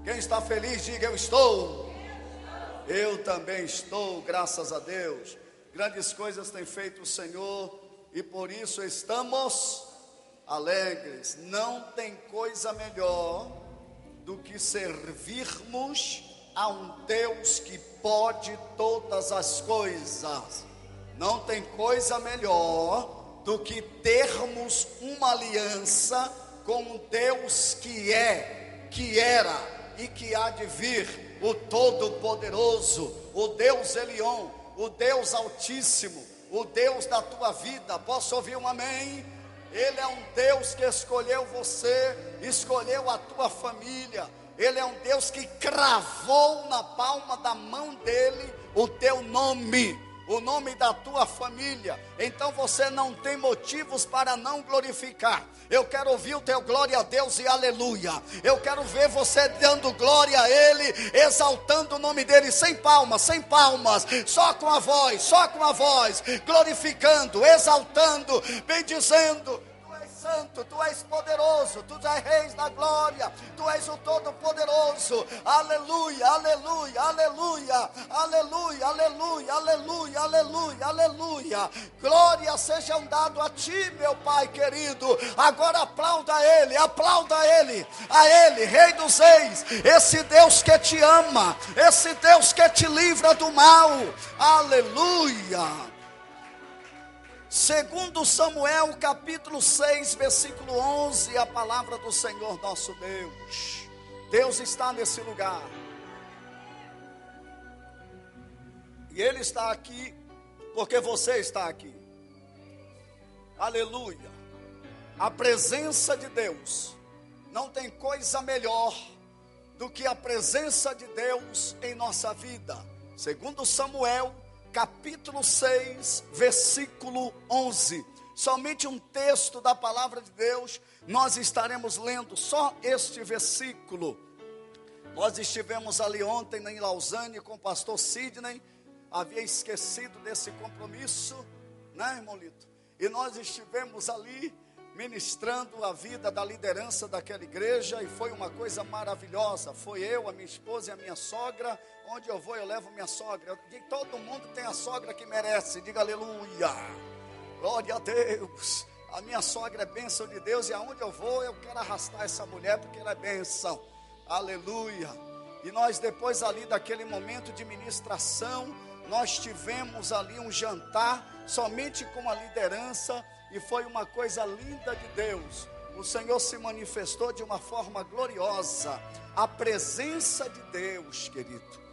Quem está feliz, diga: eu estou. Eu também estou, graças a Deus. Grandes coisas tem feito o Senhor e por isso estamos alegres. Não tem coisa melhor do que servirmos a um Deus que pode todas as coisas. Não tem coisa melhor do que termos uma aliança com um Deus que é, que era e que há de vir, o Todo-Poderoso, o Deus Elion, o Deus Altíssimo, o Deus da tua vida. Posso ouvir um amém? Ele é um Deus que escolheu você, escolheu a tua família. Ele é um Deus que cravou na palma da mão dele o teu nome, o nome da tua família. Então você não tem motivos para não glorificar. Eu quero ouvir o teu glória a Deus e aleluia. Eu quero ver você dando glória a Ele, exaltando o nome dEle, sem palmas, só com a voz, glorificando, exaltando, bendizendo. Santo, tu és poderoso, tu és rei da glória, tu és o Todo-Poderoso. Aleluia, aleluia, aleluia, aleluia, aleluia, aleluia, aleluia, aleluia. Glória sejam dado a ti, meu Pai querido. Agora aplauda Ele, a Ele, Rei dos Reis, esse Deus que te ama, esse Deus que te livra do mal. Aleluia. Segundo Samuel, capítulo 6, versículo 11, a palavra do Senhor nosso Deus. Deus está nesse lugar. E Ele está aqui, porque você está aqui. Aleluia. A presença de Deus. Não tem coisa melhor do que a presença de Deus em nossa vida. Segundo Samuel, capítulo 6, versículo 11. Somente um texto da palavra de Deus. Nós estaremos lendo só este versículo. Nós estivemos ali ontem em Lausanne com o pastor Sidney. Havia esquecido desse compromisso, né, irmão Lito? E nós estivemos ali ministrando a vida da liderança daquela igreja, e foi uma coisa maravilhosa. Foi eu, a minha esposa e a minha sogra. Onde eu vou, eu levo minha sogra. Todo mundo tem a sogra que merece. Diga aleluia. Glória a Deus. A minha sogra é bênção de Deus, e aonde eu vou, eu quero arrastar essa mulher, porque ela é bênção. Aleluia. E nós, depois ali daquele momento de ministração, nós tivemos ali um jantar somente com a liderança, e foi uma coisa linda de Deus. O Senhor se manifestou de uma forma gloriosa. A presença de Deus, querido.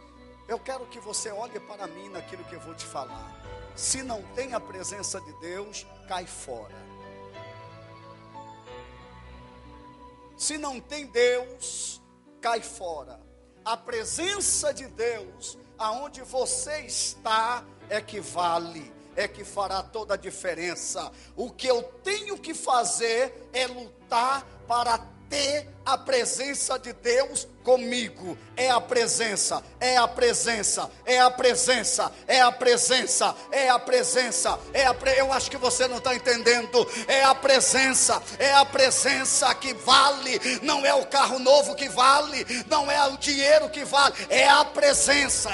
Eu quero que você olhe para mim naquilo que eu vou te falar. Se não tem a presença de Deus, cai fora. Se não tem Deus, cai fora. A presença de Deus, aonde você está, é que vale, é que fará toda a diferença. O que eu tenho que fazer é lutar para ter a presença de Deus comigo. É a presença, é a presença, é a presença, é a presença, é a presença, eu acho que você não está entendendo. É a presença que vale. Não é o carro novo que vale, não é o dinheiro que vale, é a presença,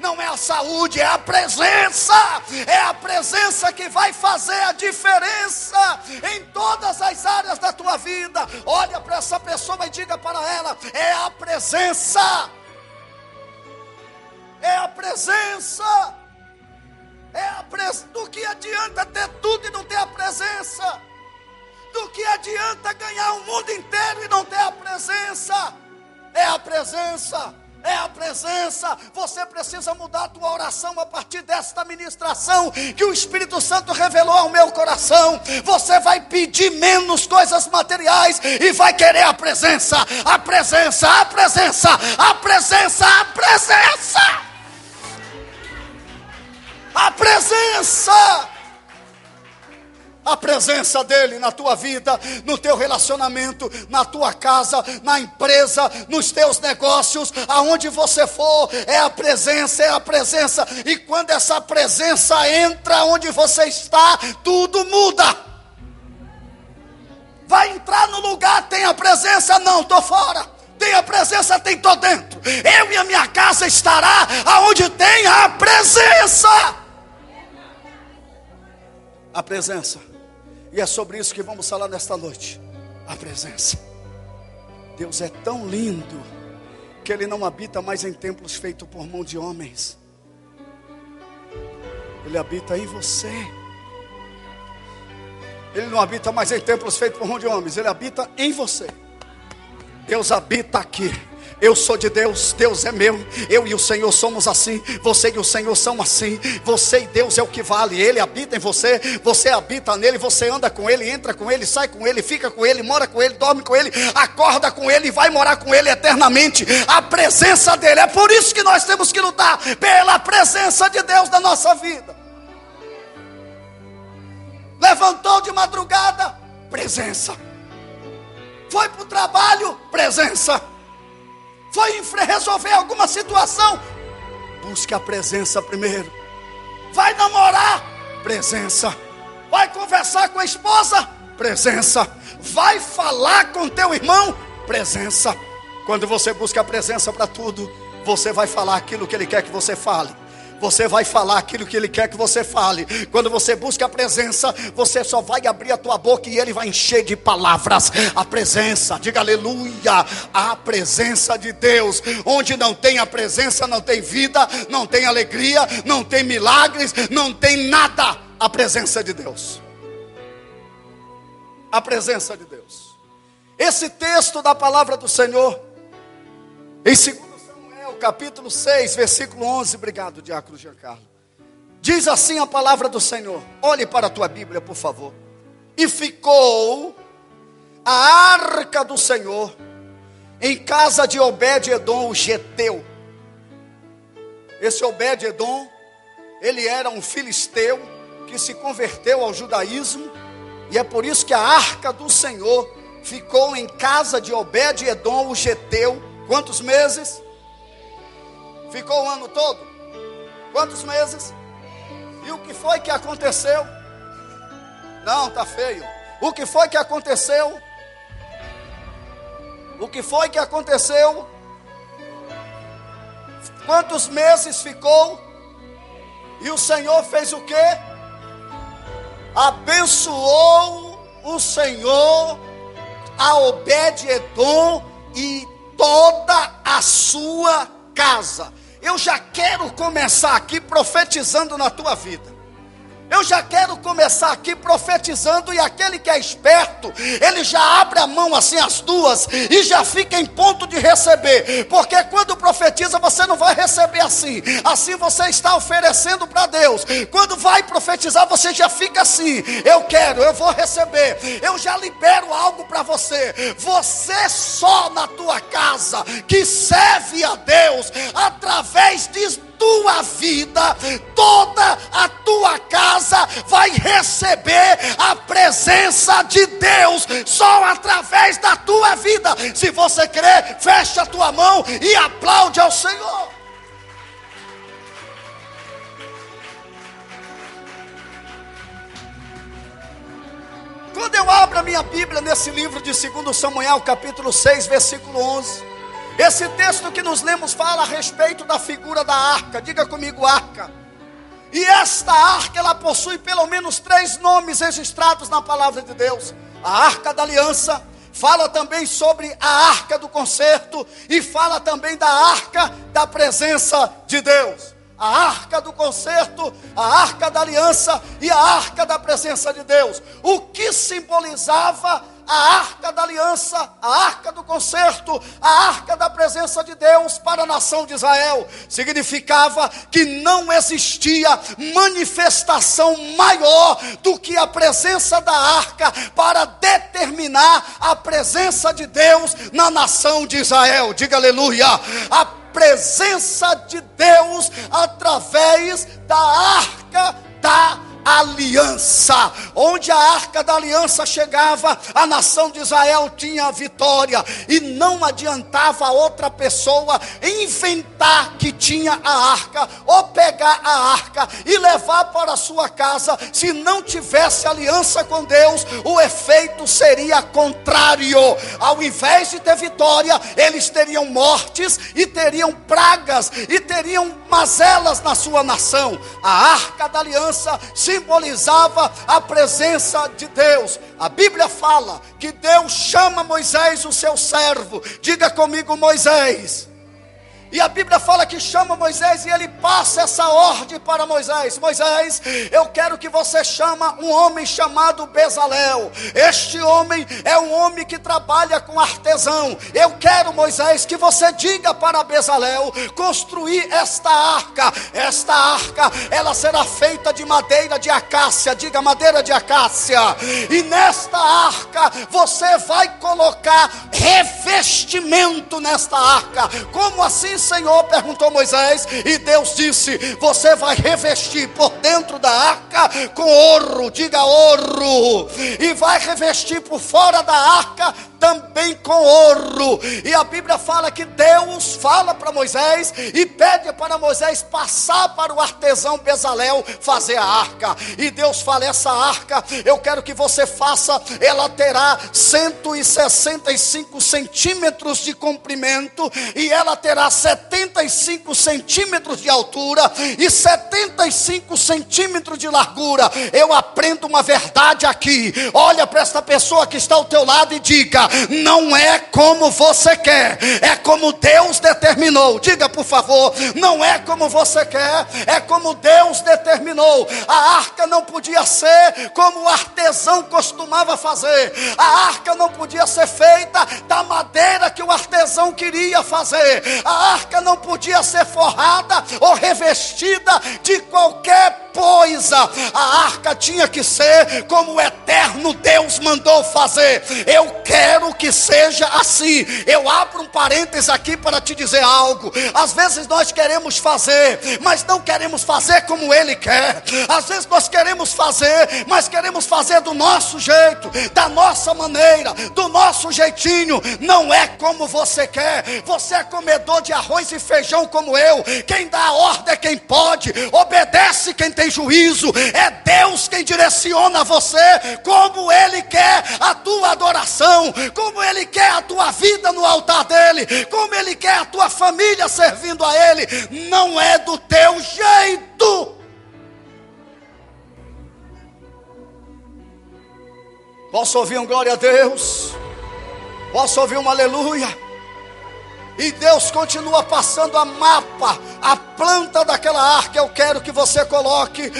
não é a saúde, é a presença que vai fazer a diferença em todas as áreas da tua vida. Olha para essa pessoa e diga para ela: é a presença, do que adianta ter tudo e não ter a presença? Do que adianta ganhar o mundo inteiro e não ter a presença? É a presença. Você precisa mudar a tua oração a partir desta ministração que o Espírito Santo revelou ao meu coração. Você vai pedir menos coisas materiais e vai querer a presença. A presença dele na tua vida, no teu relacionamento, na tua casa, na empresa, nos teus negócios, aonde você for, é a presença. E quando essa presença entra onde você está, tudo muda. Vai entrar no lugar, tem a presença, não, estou fora. tem a presença, tem tô dentro. Eu e a minha casa estará aonde tem a presença. A presença. E é sobre isso que vamos falar nesta noite. A presença. Deus é tão lindo que Ele não habita mais em templos feitos por mão de homens. Ele habita em você. Ele não habita mais em templos feitos por mão de homens. Ele habita em você. Deus habita aqui. Eu sou de Deus, Deus é meu. Eu e o Senhor somos assim. Você e o Senhor são assim. Você e Deus é o que vale. Ele habita em você. Você habita nele. Você anda com ele, entra com ele, sai com ele, fica com ele, mora com ele, dorme com ele, acorda com ele e vai morar com ele eternamente. A presença dele. É por isso que nós temos que lutar pela presença de Deus na nossa vida. Levantou de madrugada, presença. Foi para o trabalho, presença. Foi resolver alguma situação, busque a presença primeiro. Vai namorar, presença. Vai conversar com a esposa, presença. Vai falar com teu irmão, presença. Quando você busca a presença para tudo, você vai falar aquilo que Ele quer que você fale. Você vai falar aquilo que Ele quer que você fale. Quando você busca a presença, você só vai abrir a tua boca e Ele vai encher de palavras. A presença, diga aleluia. A presença de Deus. Onde não tem a presença, não tem vida, não tem alegria, não tem milagres, não tem nada. A presença de Deus. A presença de Deus. Esse texto da palavra do Senhor, em 2 capítulo 6, versículo 11, obrigado, diácono Giancarlo. Diz assim a palavra do Senhor. Olhe para a tua Bíblia, por favor. E ficou a arca do Senhor em casa de Obed-edom, o geteu. Esse Obed-edom, ele era um filisteu que se converteu ao judaísmo, e é por isso que a arca do Senhor ficou em casa de Obed-edom, o geteu. Quantos meses? Ficou o ano todo? Quantos meses? E o que foi que aconteceu? Não, tá feio. O que foi que aconteceu? O que foi que aconteceu? Quantos meses ficou? E o Senhor fez o quê? Abençoou o Senhor a Obed-edom e toda a sua casa. Eu já quero começar aqui profetizando na tua vida. Eu já quero começar aqui profetizando, e aquele que é esperto, ele já abre a mão assim as duas e já fica em ponto de receber, porque quando profetiza você não vai receber assim você está oferecendo para Deus. Quando vai profetizar você já fica assim: eu quero, eu vou receber, eu já libero algo para você. Você só na tua casa que serve a Deus, através de tua vida, toda a tua casa vai receber a presença de Deus, só através da tua vida. Se você crer, fecha a tua mão e aplaude ao Senhor. Quando eu abro a minha Bíblia nesse livro de 2 Samuel, capítulo 6, versículo 11, esse texto que nos lemos fala a respeito da figura da arca. Diga comigo, arca. E esta arca, ela possui pelo menos 3 nomes registrados na palavra de Deus. A arca da aliança, fala também sobre a arca do concerto, e fala também da arca da presença de Deus. A arca do concerto, a arca da aliança e a arca da presença de Deus. O que simbolizava a arca da aliança, a arca do concerto, a arca da presença de Deus para a nação de Israel? Significava que não existia manifestação maior do que a presença da arca para determinar a presença de Deus na nação de Israel. Diga aleluia. A presença de Deus através da arca da aliança. aliança. Onde a arca da aliança chegava, a nação de Israel tinha a vitória. E não adiantava outra pessoa inventar que tinha a arca, ou pegar a arca e levar para a sua casa. Se não tivesse aliança com Deus, o efeito seria contrário. Ao invés de ter vitória, eles teriam mortes e teriam pragas e teriam mazelas na sua nação. A arca da aliança simbolizava a presença de Deus. A Bíblia fala que Deus chama Moisés, o seu servo. Diga comigo, Moisés. E a Bíblia fala que chama Moisés e ele passa essa ordem para Moisés. Moisés, eu quero que você chame um homem chamado Bezalel. Este homem é um homem que trabalha com artesão. Eu quero, Moisés, que você diga para Bezalel construir esta arca. Esta arca, ela será feita de madeira de acácia. Diga, madeira de acácia. E nesta arca você vai colocar revestimento nesta arca. Como assim, Senhor? Perguntou Moisés. E Deus disse: você vai revestir por dentro da arca com ouro. Diga, ouro. E vai revestir por fora da arca também com ouro. E a Bíblia fala que Deus fala para Moisés e pede para Moisés passar para o artesão Bezalel fazer a arca. E Deus fala: essa arca eu quero que você faça. Ela terá 165 centímetros de comprimento e ela terá 75 centímetros de altura e 75 centímetros de largura. Eu aprendo uma verdade aqui. Olha para esta pessoa que está ao teu lado e diga: não é como você quer, é como Deus determinou. Diga, por favor, não é como você quer, é como Deus determinou. A arca não podia ser como o artesão costumava fazer. A arca não podia ser feita da madeira que o artesão queria fazer. A arca não podia ser forrada ou revestida de qualquer coisa. A arca tinha que ser como o eterno Deus mandou fazer. Eu quero que seja assim. Eu abro um parênteses aqui para te dizer algo. Às vezes nós queremos fazer, mas não queremos fazer como Ele quer. Às vezes nós queremos fazer, mas queremos fazer do nosso jeito, da nossa maneira, do nosso jeitinho. Não é como você quer. Você é comedor de arroz e feijão como eu. Quem dá a ordem é quem pode. Obedece quem tem juízo. É Deus quem direciona você como Ele quer a tua adoração, como Ele quer a tua vida no altar dEle, como Ele quer a tua família servindo a Ele. Não é do teu jeito. Posso ouvir um glória a Deus? Posso ouvir um aleluia? E Deus continua passando a mapa, a planta daquela arca. Eu quero que você coloque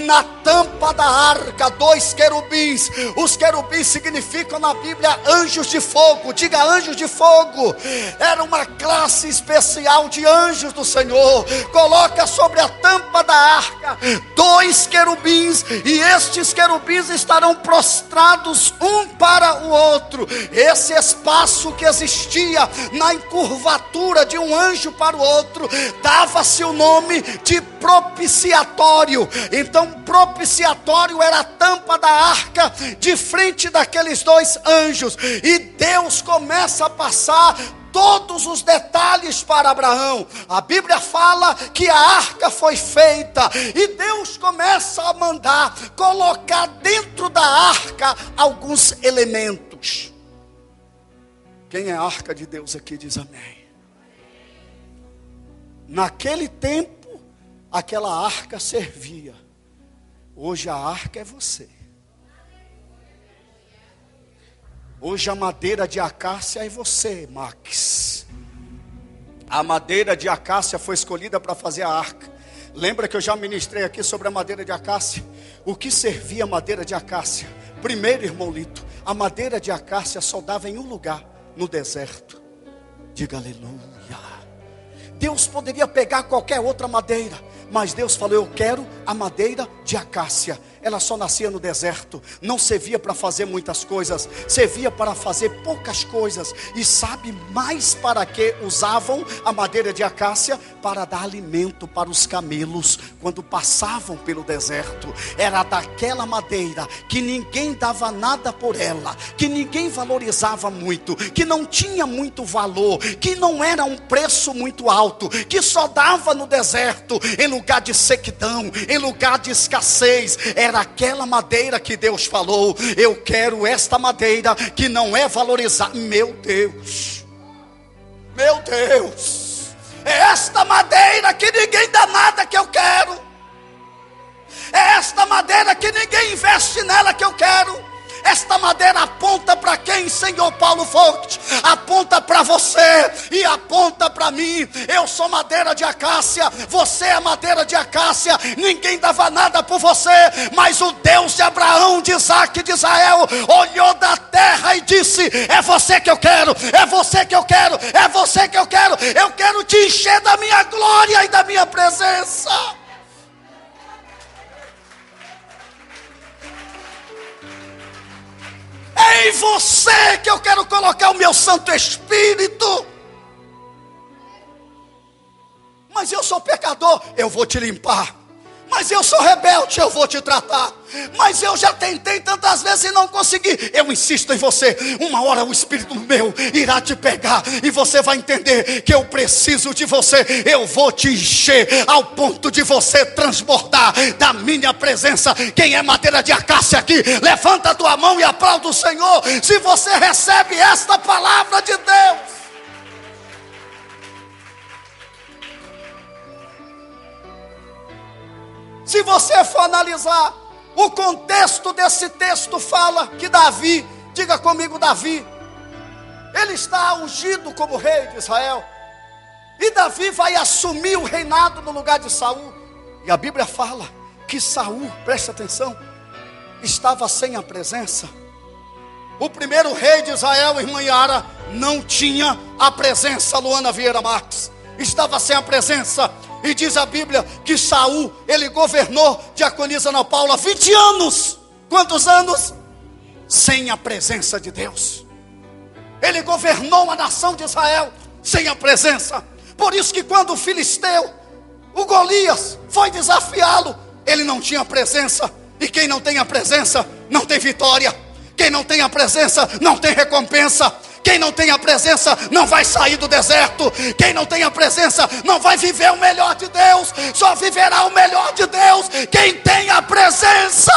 na tampa da arca 2 querubins. Os querubins significam na Bíblia anjos de fogo. Diga, anjos de fogo. Era uma classe especial de anjos do Senhor. Coloca sobre a tampa da arca 2 querubins, e estes querubins estarão prostrados um para o outro. Esse espaço que existia na encurvatura de um anjo para o outro dava-se o nome de propiciatório. Então propiciatório era a tampa da arca de frente daqueles 2 anjos. E Deus começa a passar todos os detalhes para Abraão. A Bíblia fala que a arca foi feita e Deus começa a mandar colocar dentro da arca alguns elementos. Quem é a arca de Deus aqui diz amém. Naquele tempo, aquela arca servia. Hoje a arca é você. Hoje a madeira de acácia é você, Max. A madeira de acácia foi escolhida para fazer a arca. Lembra que eu já ministrei aqui sobre a madeira de acácia? O que servia a madeira de acácia? Primeiro, irmão Lito, a madeira de acácia só dava em um lugar, no deserto. Diga aleluia. Deus poderia pegar qualquer outra madeira, mas Deus falou: eu quero a madeira de acácia. ela só nascia no deserto, não servia para fazer muitas coisas, servia para fazer poucas coisas. E sabe mais para que usavam a madeira de acácia? Para dar alimento para os camelos, quando passavam pelo deserto. Era daquela madeira que ninguém dava nada por ela, que ninguém valorizava muito, que não tinha muito valor, que não era um preço muito alto, que só dava no deserto, em lugar de sequidão, em lugar de escassez. Era aquela madeira que Deus falou: eu quero esta madeira que não é valorizada. Meu Deus, é esta madeira que ninguém dá nada que eu quero, é esta madeira que ninguém investe nela que eu quero. Esta madeira aponta para quem, Senhor Paulo Vogt? Aponta para você e aponta para mim. Eu sou madeira de acácia, você é madeira de acácia. Ninguém dava nada por você, mas o Deus de Abraão, de Isaac e de Israel olhou da terra e disse: é você que eu quero, é você que eu quero, é você que eu quero. Eu quero te encher da minha glória e da minha presença. É em você que eu quero colocar o meu Santo Espírito. Mas eu sou pecador, eu vou te limpar. Mas eu sou rebelde, eu vou te tratar. Mas eu já tentei tantas vezes e não consegui. Eu insisto em você. Uma hora o Espírito meu irá te pegar e você vai entender que eu preciso de você. Eu vou te encher ao ponto de você transbordar da minha presença. Quem é madeira de acácia aqui, levanta a tua mão e aplauda o Senhor se você recebe esta palavra de Deus. Se você for analisar, o contexto desse texto fala que Davi, diga comigo, Davi, ele está ungido como rei de Israel. E Davi vai assumir o reinado no lugar de Saul. E a Bíblia fala que Saul, preste atenção, estava sem a presença. O primeiro rei de Israel, irmã Yara, não tinha a presença. Luana Vieira Marques estava sem a presença. E diz a Bíblia que Saul, ele governou, diaconisa Ana Paula, 20 anos. Quantos anos? Sem a presença de Deus. Ele governou a nação de Israel sem a presença. Por isso que quando o filisteu, o Golias, foi desafiá-lo, ele não tinha presença. E quem não tem a presença, não tem vitória. Quem não tem a presença, não tem recompensa. Quem não tem a presença não vai sair do deserto. Quem não tem a presença não vai viver o melhor de Deus. Só viverá o melhor de Deus quem tem a presença.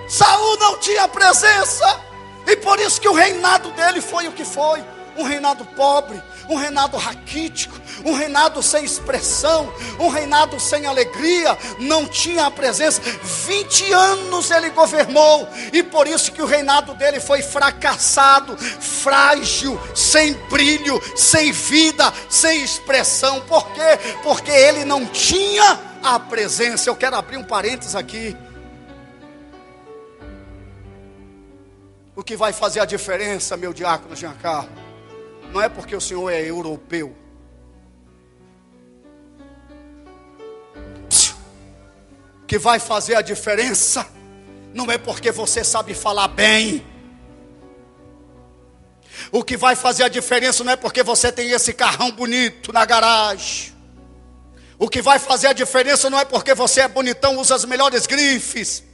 Saul não tinha presença, e por isso que o reinado dele foi o que foi. Um reinado pobre, um reinado raquítico, um reinado sem expressão, um reinado sem alegria. Não tinha a presença. 20 anos ele governou, e por isso que o reinado dele foi fracassado, frágil, sem brilho, sem vida, sem expressão. Por quê? Porque ele não tinha a presença. Eu quero abrir um parênteses aqui. O que vai fazer a diferença, meu diácono Giancarlo, não é porque o senhor é europeu. O que vai fazer a diferença não é porque você sabe falar bem. O que vai fazer a diferença não é porque você tem esse carrão bonito na garagem. O que vai fazer a diferença não é porque você é bonitão, usa as melhores grifes.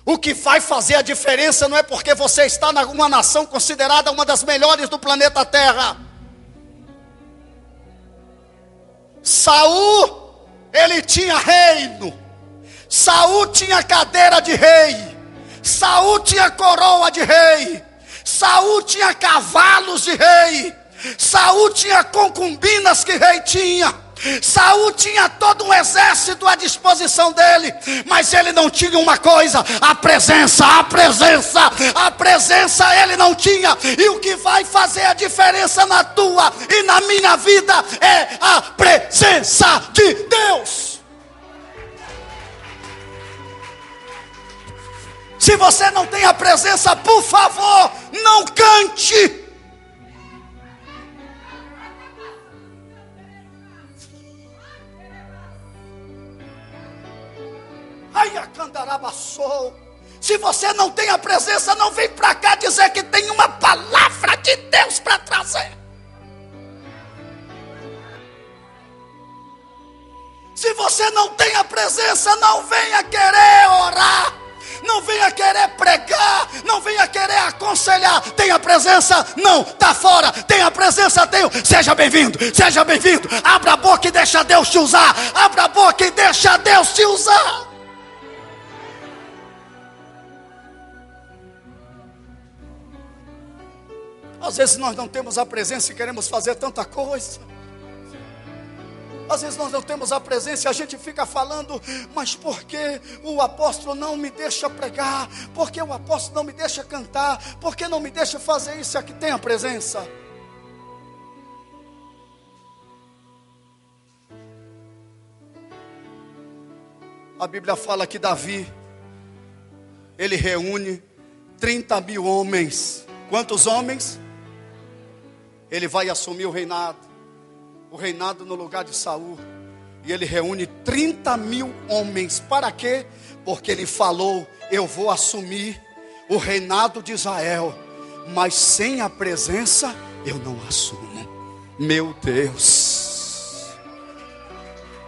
O que vai fazer a diferença não é porque você está numa nação considerada uma das melhores do planeta Terra. Saul, ele tinha reino. Saul tinha cadeira de rei. Saul tinha coroa de rei. Saul tinha cavalos de rei. Saul tinha concubinas que rei tinha. Saul tinha todo um exército à disposição dele, mas ele não tinha uma coisa: a presença ele não tinha. E o que vai fazer a diferença na tua e na minha vida é a presença de Deus. Se você não tem a presença, por favor, não cante. Se você não tem a presença, não vem para cá dizer que tem uma palavra de Deus para trazer. Se você não tem a presença, não venha querer orar, não venha querer pregar, não venha querer aconselhar. Tem a presença? Não, está fora. Tem a presença? Tenho. Seja bem-vindo, seja bem-vindo. Abra a boca e deixa Deus te usar. Abra a boca e deixa Deus te usar. Às vezes nós não temos a presença e queremos fazer tanta coisa. Às vezes nós não temos a presença e a gente fica falando, mas por que o apóstolo não me deixa pregar? Por que o apóstolo não me deixa cantar? Por que não me deixa fazer isso? Aqui tem a presença. A Bíblia fala que Davi, ele reúne 30 mil homens. Quantos homens? Ele vai assumir o reinado no lugar de Saul. E ele reúne 30 mil homens. Para quê? Porque ele falou: eu vou assumir o reinado de Israel, mas sem a presença eu não assumo. Meu Deus,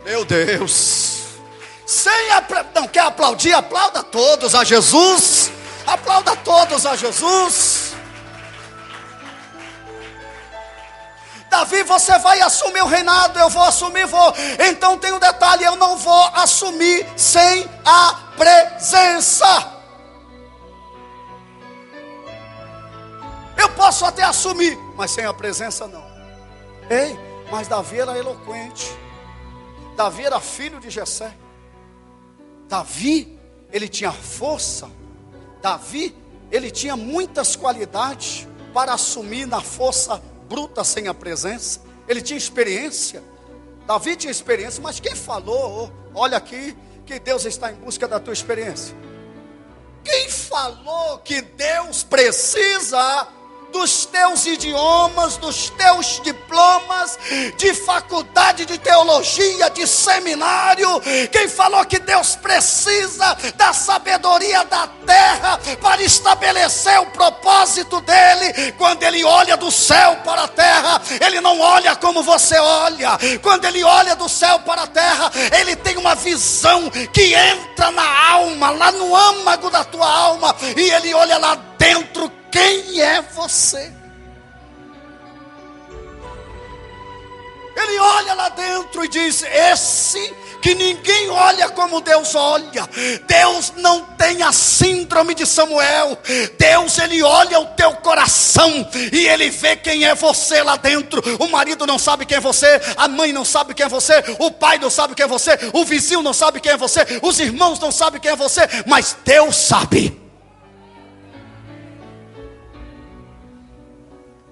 meu Deus. Não quer aplaudir? Aplauda todos a Jesus. Aplauda todos a Jesus. Davi, você vai assumir o reinado, eu vou assumir, vou. Então tem um detalhe: eu não vou assumir sem a presença. Eu posso até assumir, mas sem a presença não. Ei, mas Davi era eloquente. Davi era filho de Jessé. Davi, ele tinha força. Davi, ele tinha muitas qualidades para assumir na força bruta sem a presença. Ele tinha experiência. Davi tinha experiência. Mas quem falou, olha aqui, que Deus está em busca da tua experiência? Quem falou que Deus precisa dos teus idiomas, dos teus diplomas, de faculdade de teologia, de seminário? Quem falou que Deus precisa da sabedoria da terra para estabelecer o propósito dele? Quando ele olha do céu para a terra, ele não olha como você olha. Quando ele olha do céu para a terra, ele tem uma visão que entra na alma, lá no âmago da tua alma, e ele olha lá dentro. Quem é você? Ele olha lá dentro e diz: esse que ninguém olha como Deus olha. Deus não tem a síndrome de Samuel. Deus, ele olha o teu coração e ele vê quem é você lá dentro. O marido não sabe quem é você, a mãe não sabe quem é você, o pai não sabe quem é você, o vizinho não sabe quem é você, os irmãos não sabem quem é você, mas Deus sabe.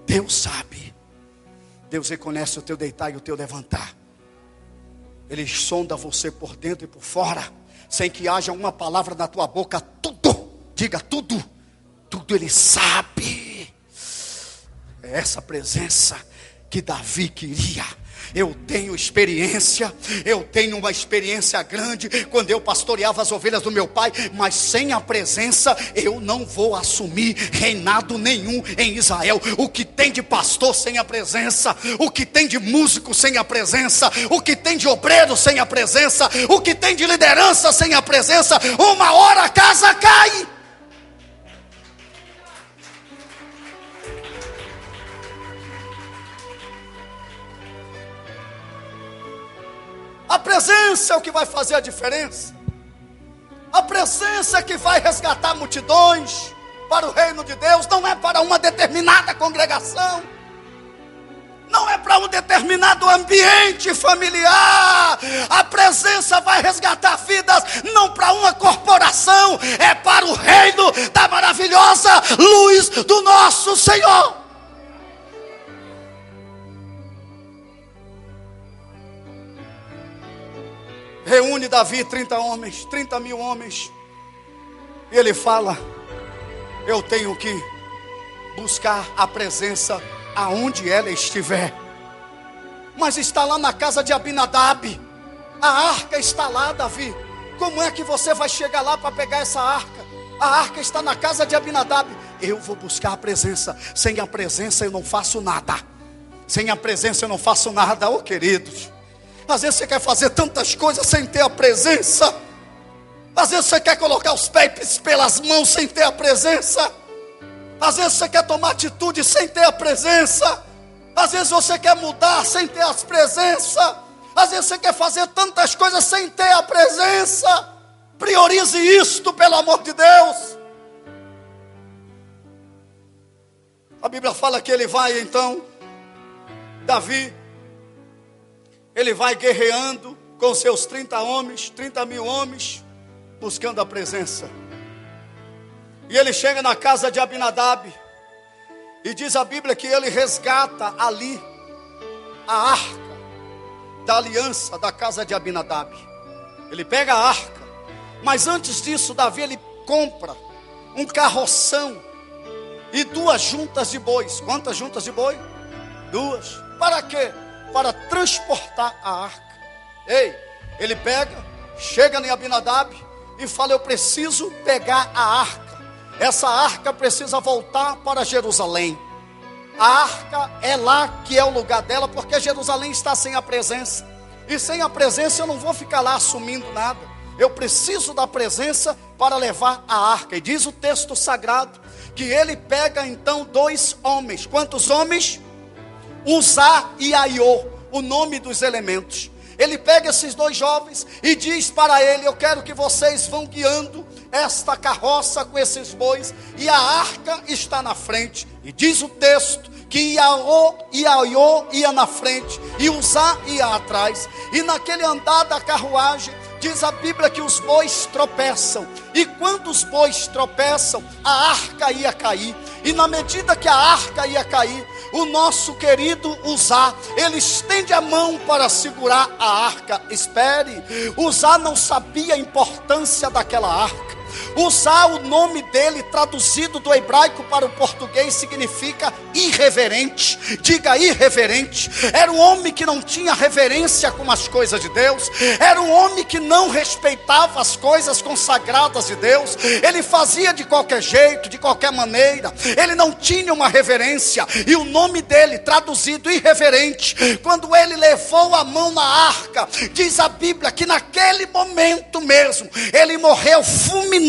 Deus sabe. Deus reconhece o teu deitar e o teu levantar. Ele sonda você por dentro e por fora, sem que haja uma palavra na tua boca. Tudo, diga tudo. Tudo ele sabe. É essa presença que Davi queria. Eu tenho experiência, eu tenho uma experiência grande quando eu pastoreava as ovelhas do meu pai, mas sem a presença eu não vou assumir reinado nenhum em Israel. O que tem de pastor sem a presença, o que tem de músico sem a presença, o que tem de obreiro sem a presença, o que tem de liderança sem a presença, uma hora a casa cai. A presença é o que vai fazer a diferença. A presença é que vai resgatar multidões para o reino de Deus. Não é para uma determinada congregação, não é para um determinado ambiente familiar. A presença vai resgatar vidas, não para uma corporação, é para o reino da maravilhosa luz do nosso Senhor. Reúne Davi 30 mil homens. E ele fala: eu tenho que buscar a presença aonde ela estiver. Mas está lá na casa de Abinadab. A arca está lá, Davi. Como é que você vai chegar lá para pegar essa arca? A arca está na casa de Abinadab. Eu vou buscar a presença. Sem a presença eu não faço nada. Sem a presença eu não faço nada, oh queridos. Às vezes você quer fazer tantas coisas sem ter a presença. Às vezes você quer colocar os pés pelas mãos sem ter a presença. Às vezes você quer tomar atitude sem ter a presença. Às vezes você quer mudar sem ter a presença. Às vezes você quer fazer tantas coisas sem ter a presença. Priorize isto, pelo amor de Deus. A Bíblia fala que ele vai então, Davi, ele vai guerreando com seus 30 homens, 30 mil homens, buscando a presença. E ele chega na casa de Abinadab, e diz a Bíblia que ele resgata ali a arca da aliança da casa de Abinadab. Ele pega a arca, mas antes disso, Davi ele compra um carroção e 2 juntas de bois. Quantas juntas de boi? 2. Para quê? Para transportar a arca. Ei, ele pega, chega em Abinadab e fala: eu preciso pegar a arca. Essa arca precisa voltar para Jerusalém. A arca é lá que é o lugar dela, porque Jerusalém está sem a presença. E sem a presença eu não vou ficar lá assumindo nada. Eu preciso da presença para levar a arca. E diz o texto sagrado que ele pega então 2 homens. Quantos homens? Uzá e Aiô, o nome dos elementos. Ele pega esses 2 jovens e diz para ele: eu quero que vocês vão guiando esta carroça com esses bois, e a arca está na frente. E diz o texto que Aiô ia na frente e Uzá ia atrás. E naquele andar da carruagem, diz a Bíblia que os bois tropeçam. E quando os bois tropeçam, a arca ia cair. E na medida que a arca ia cair, o nosso querido Uzá, ele estende a mão para segurar a arca. Espere, Uzá não sabia a importância daquela arca. Uzá, o nome dele traduzido do hebraico para o português significa irreverente. Diga irreverente. Era um homem que não tinha reverência com as coisas de Deus. Era um homem que não respeitava as coisas consagradas de Deus. Ele fazia de qualquer jeito, de qualquer maneira. Ele não tinha uma reverência. E o nome dele traduzido irreverente. Quando ele levou a mão na arca, diz a Bíblia que naquele momento mesmo ele morreu fulminante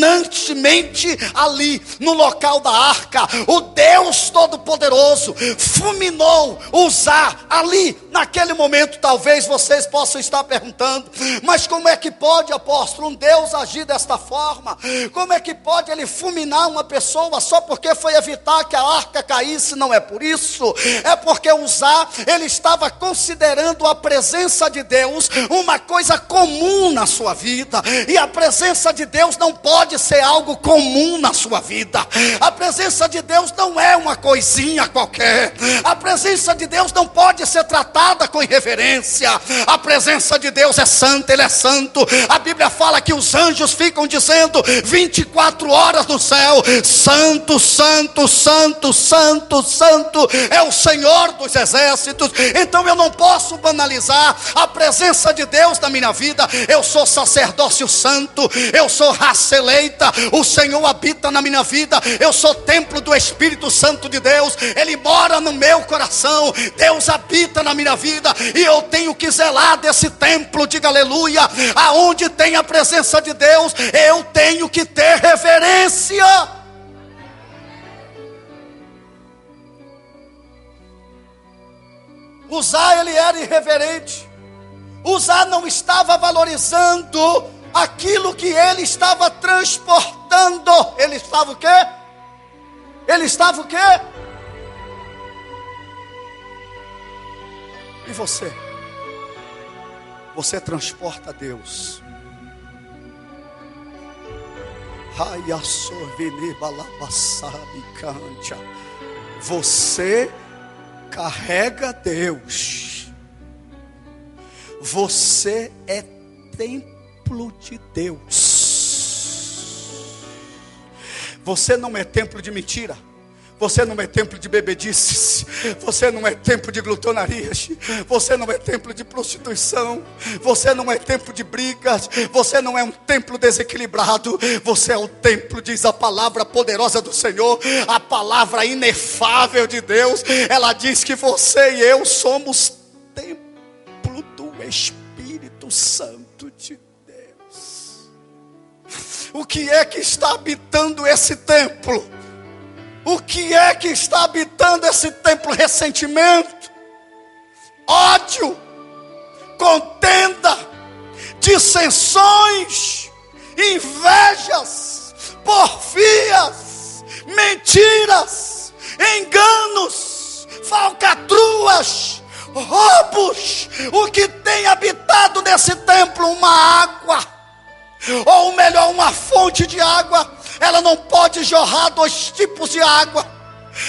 ali no local da arca. O Deus Todo-Poderoso fulminou Uzá ali naquele momento. Talvez vocês possam estar perguntando: mas como é que pode, apóstolo, um Deus agir desta forma? Como é que pode ele fulminar uma pessoa só porque foi evitar que a arca caísse? Não é por isso. É porque Uzá, ele estava considerando a presença de Deus uma coisa comum na sua vida. E a presença de Deus não pode ser algo comum na sua vida. A presença de Deus não é uma coisinha qualquer. A presença de Deus não pode ser tratada com irreverência. A presença de Deus é santa, Ele é santo. A Bíblia fala que os anjos ficam dizendo 24 horas no céu: santo, santo, santo, santo, santo é o Senhor dos exércitos. Então eu não posso banalizar a presença de Deus na minha vida. Eu sou sacerdócio santo, eu sou raça eleita, o Senhor habita na minha vida. Eu sou templo do Espírito Santo de Deus. Ele mora no meu coração. Deus habita na minha vida e eu tenho que zelar desse templo. Diga aleluia. Aonde tem a presença de Deus, eu tenho que ter reverência. Uzá, ele era irreverente. Uzá não estava valorizando aquilo que ele estava transportando. Ele estava o quê? Ele estava o quê? E você? Você transporta Deus. Você carrega Deus. Você é templo de Deus. Você não é templo de mentira. Você não é templo de bebedices, você não é templo de glutonarias, você não é templo de prostituição, você não é templo de brigas, você não é um templo desequilibrado, você é o templo, diz a palavra poderosa do Senhor, a palavra inefável de Deus. Ela diz que você e eu somos templo do Espírito Santo de Deus. O que é que está habitando esse templo? O que é que está habitando esse templo? Ressentimento, ódio, contenda, dissensões, invejas, porfias, mentiras, enganos, falcatruas, roubos. O que tem habitado nesse templo? Uma água, ou melhor, uma fonte de água. Ela não pode jorrar dois tipos de água.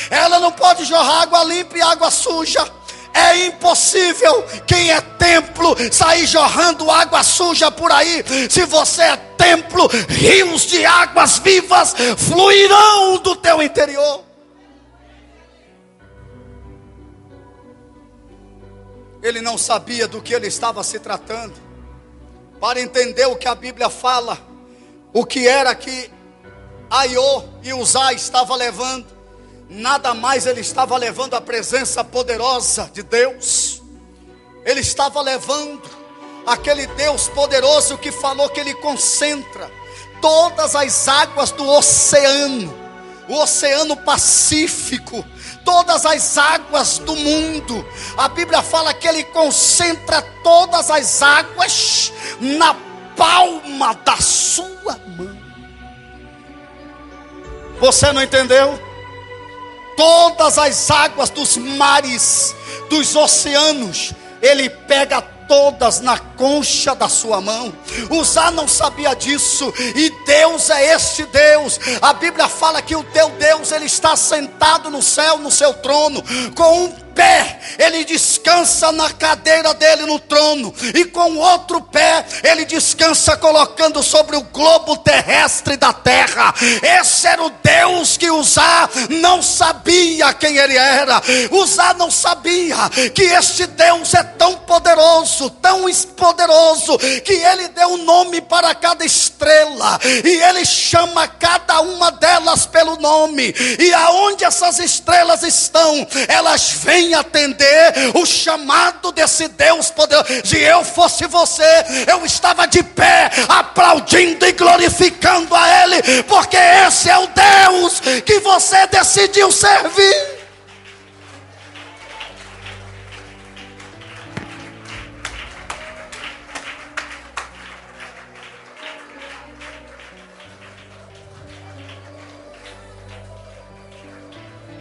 Ela não pode jorrar água limpa e água suja. É impossível quem é templo sair jorrando água suja por aí. Se você é templo, rios de águas vivas fluirão do teu interior. Ele não sabia do que ele estava se tratando. Para entender o que a Bíblia fala, o que era que Aiô e Uzá estava levando, nada mais ele estava levando a presença poderosa de Deus. Ele estava levando aquele Deus poderoso que falou que ele concentra todas as águas do oceano, o Oceano Pacífico, todas as águas do mundo. A Bíblia fala que ele concentra todas as águas na palma da sua mão. Você não entendeu? Todas as águas dos mares, dos oceanos, ele pega todas na concha da sua mão. Uzá não sabia disso, e Deus é este Deus. A Bíblia fala que o teu Deus, ele está sentado no céu, no seu trono, com um pé ele descansa na cadeira dele no trono, e com o outro pé ele descansa colocando sobre o globo terrestre da terra. Esse era o Deus que Uzá não sabia quem ele era. Uzá não sabia que este Deus é tão poderoso, que ele deu um nome para cada estrela, e ele chama cada uma delas pelo nome. E aonde essas estrelas estão, elas vêm atender o chamado desse Deus poderoso. Se eu fosse você, eu estava de pé aplaudindo e glorificando a Ele, porque esse é o Deus que você decidiu servir.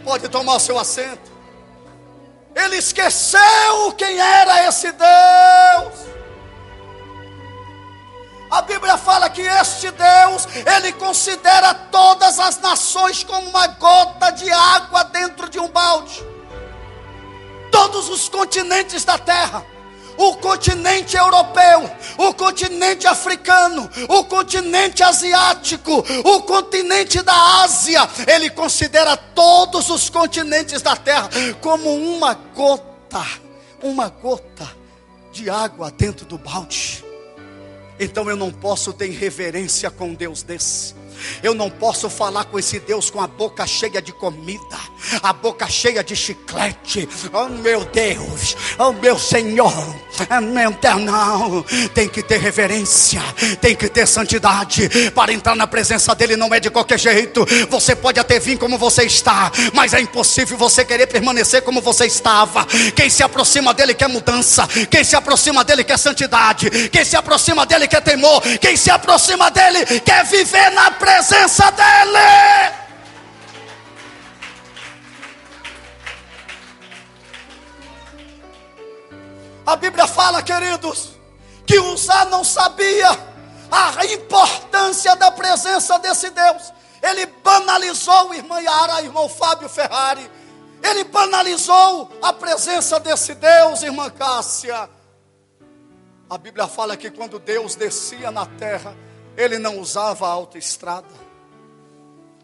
Pode tomar o seu assento. Ele esqueceu quem era esse Deus. A Bíblia fala que este Deus, ele considera todas as nações como uma gota de água dentro de um balde. Todos os continentes da terra, o continente europeu, o continente africano, o continente asiático, o continente da Ásia, ele considera todos os continentes da terra como uma gota de água dentro do balde. Então eu não posso ter reverência com um Deus desse. Eu não posso falar com esse Deus com a boca cheia de comida, a boca cheia de chiclete. Oh meu Deus, oh meu Senhor, oh meu Deus. Não, tem que ter reverência, tem que ter santidade. Para entrar na presença dele não é de qualquer jeito. Você pode até vir como você está, mas é impossível você querer permanecer como você estava. Quem se aproxima dele quer mudança, quem se aproxima dele quer santidade, quem se aproxima dele quer temor, quem se aproxima dele quer viver na presença dele. A Bíblia fala, queridos, que Uzá não sabia a importância da presença desse Deus. Ele banalizou, irmã Yara, irmão Fábio Ferrari, ele banalizou a presença desse Deus, irmã Cássia. A Bíblia fala que quando Deus descia na terra, ele não usava a autoestrada.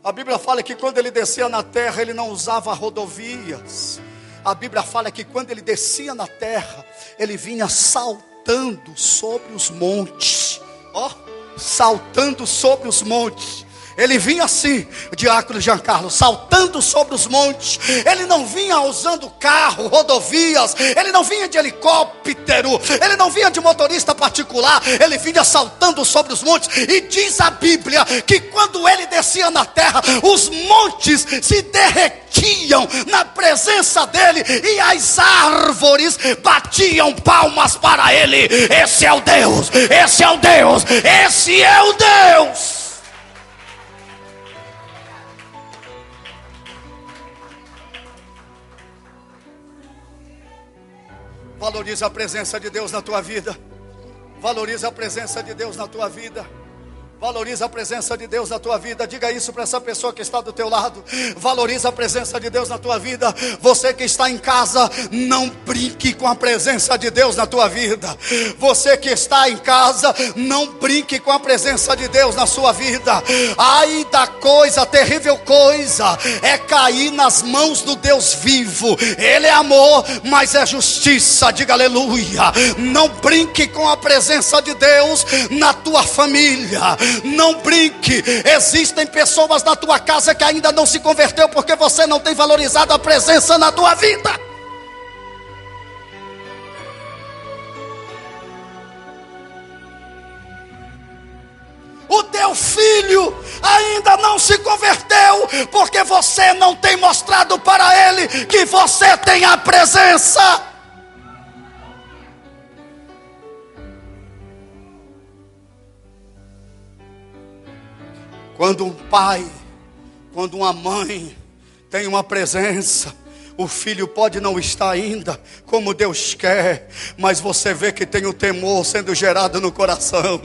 A Bíblia fala que quando ele descia na terra, ele não usava rodovias. A Bíblia fala que quando ele descia na terra, ele vinha saltando sobre os montes. Ó, saltando sobre os montes. Ele vinha assim, o diácono Giancarlo, saltando sobre os montes. Ele não vinha usando carro, rodovias. Ele não vinha de helicóptero. Ele não vinha de motorista particular. Ele vinha saltando sobre os montes. E diz a Bíblia que quando ele descia na terra, os montes se derretiam na presença dele. E as árvores batiam palmas para ele. Esse é o Deus, esse é o Deus, esse é o Deus. Valoriza a presença de Deus na tua vida. Valoriza a presença de Deus na tua vida. Valoriza a presença de Deus na tua vida. Diga isso para essa pessoa que está do teu lado. Valoriza a presença de Deus na tua vida. Você que está em casa, não brinque com a presença de Deus na tua vida. Você que está em casa, não brinque com a presença de Deus na sua vida. Ai da coisa, terrível coisa é cair nas mãos do Deus vivo. Ele é amor, mas é justiça. Diga aleluia. Não brinque com a presença de Deus na tua família. Não brinque. Existem pessoas na tua casa que ainda não se converteu porque você não tem valorizado a presença na tua vida. O teu filho ainda não se converteu porque você não tem mostrado para ele que você tem a presença. Quando um pai, quando uma mãe tem uma presença, o filho pode não estar ainda como Deus quer, mas você vê que tem o temor sendo gerado no coração.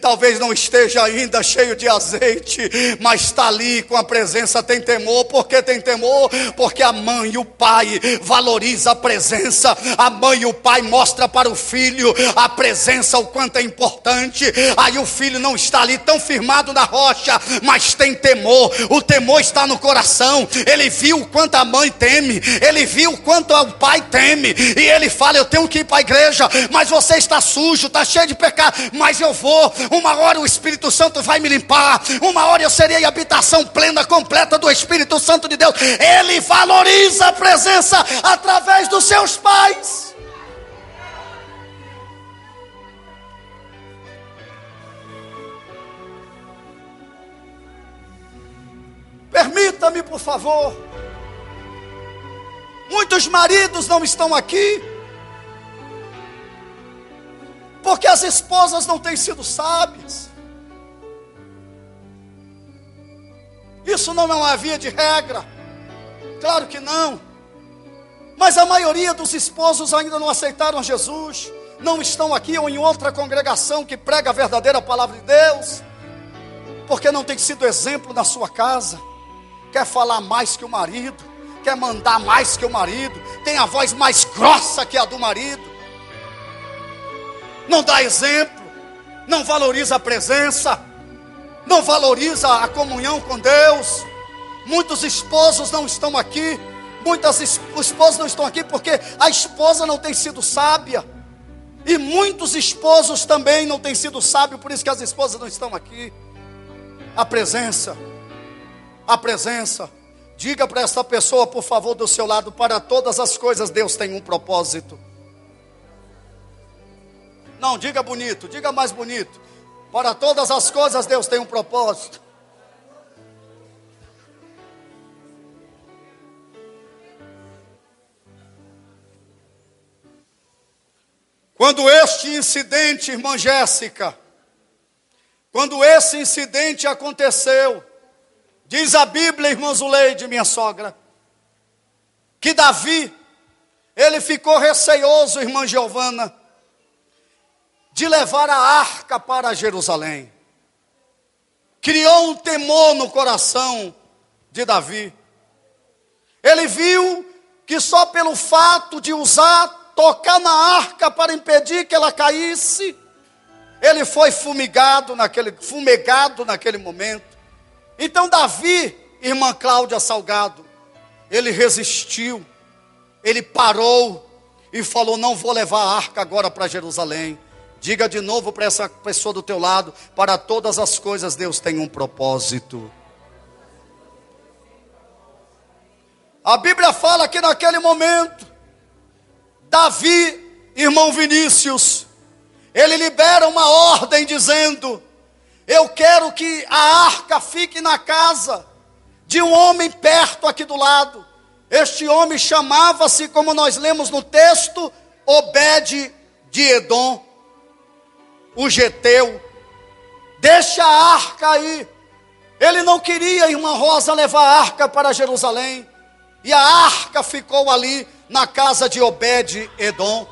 Talvez não esteja ainda cheio de azeite, mas está ali com a presença, tem temor. Por que tem temor? Porque a mãe e o pai valorizam a presença. A mãe e o pai mostram para o filho a presença, o quanto é importante. Aí o filho não está ali tão firmado na rocha, mas tem temor. O temor está no coração. Ele viu o quanto a mãe teme, ele viu o quanto o pai teme, e ele fala: eu tenho que ir para a igreja, mas você está sujo, está cheio de pecado, mas eu vou. Uma hora o Espírito Santo vai me limpar, uma hora eu serei a habitação plena, completa do Espírito Santo de Deus. Ele valoriza a presença através dos seus pais. Permita-me, por favor. Muitos maridos não estão aqui porque as esposas não têm sido sábias. Isso não é uma via de regra, claro que não. Mas a maioria dos esposos ainda não aceitaram Jesus, não estão aqui ou em outra congregação que prega a verdadeira palavra de Deus, porque não tem sido exemplo na sua casa. Quer falar mais que o marido, quer mandar mais que o marido, tem a voz mais grossa que a do marido, não dá exemplo, não valoriza a presença, não valoriza a comunhão com Deus. Muitos esposos não estão aqui, muitas esposas não estão aqui porque a esposa não tem sido sábia, e muitos esposos também não têm sido sábios, por isso que as esposas não estão aqui. A presença. Diga para essa pessoa, por favor, do seu lado: para todas as coisas Deus tem um propósito. Não, diga bonito, diga mais bonito. Para todas as coisas Deus tem um propósito. Quando este incidente, irmã Jéssica, quando esse incidente aconteceu, diz a Bíblia, irmã Zuleide, minha sogra, que Davi, ele ficou receoso, irmã Giovana, de levar a arca para Jerusalém. Criou um temor no coração de Davi. Ele viu que só pelo fato de tocar na arca para impedir que ela caísse, ele foi fumegado naquele momento. Então Davi, irmã Cláudia Salgado, ele resistiu, ele parou e falou: não vou levar a arca agora para Jerusalém. Diga de novo para essa pessoa do teu lado: para todas as coisas Deus tem um propósito. A Bíblia fala que naquele momento, Davi, irmão Vinícius, ele libera uma ordem dizendo: eu quero que a arca fique na casa de um homem perto aqui do lado. Este homem chamava-se, como nós lemos no texto, Obed de Edom, o geteu. Deixa a arca aí. Ele não queria, irmã Rosa, levar a arca para Jerusalém. E a arca ficou ali na casa de Obed Edom.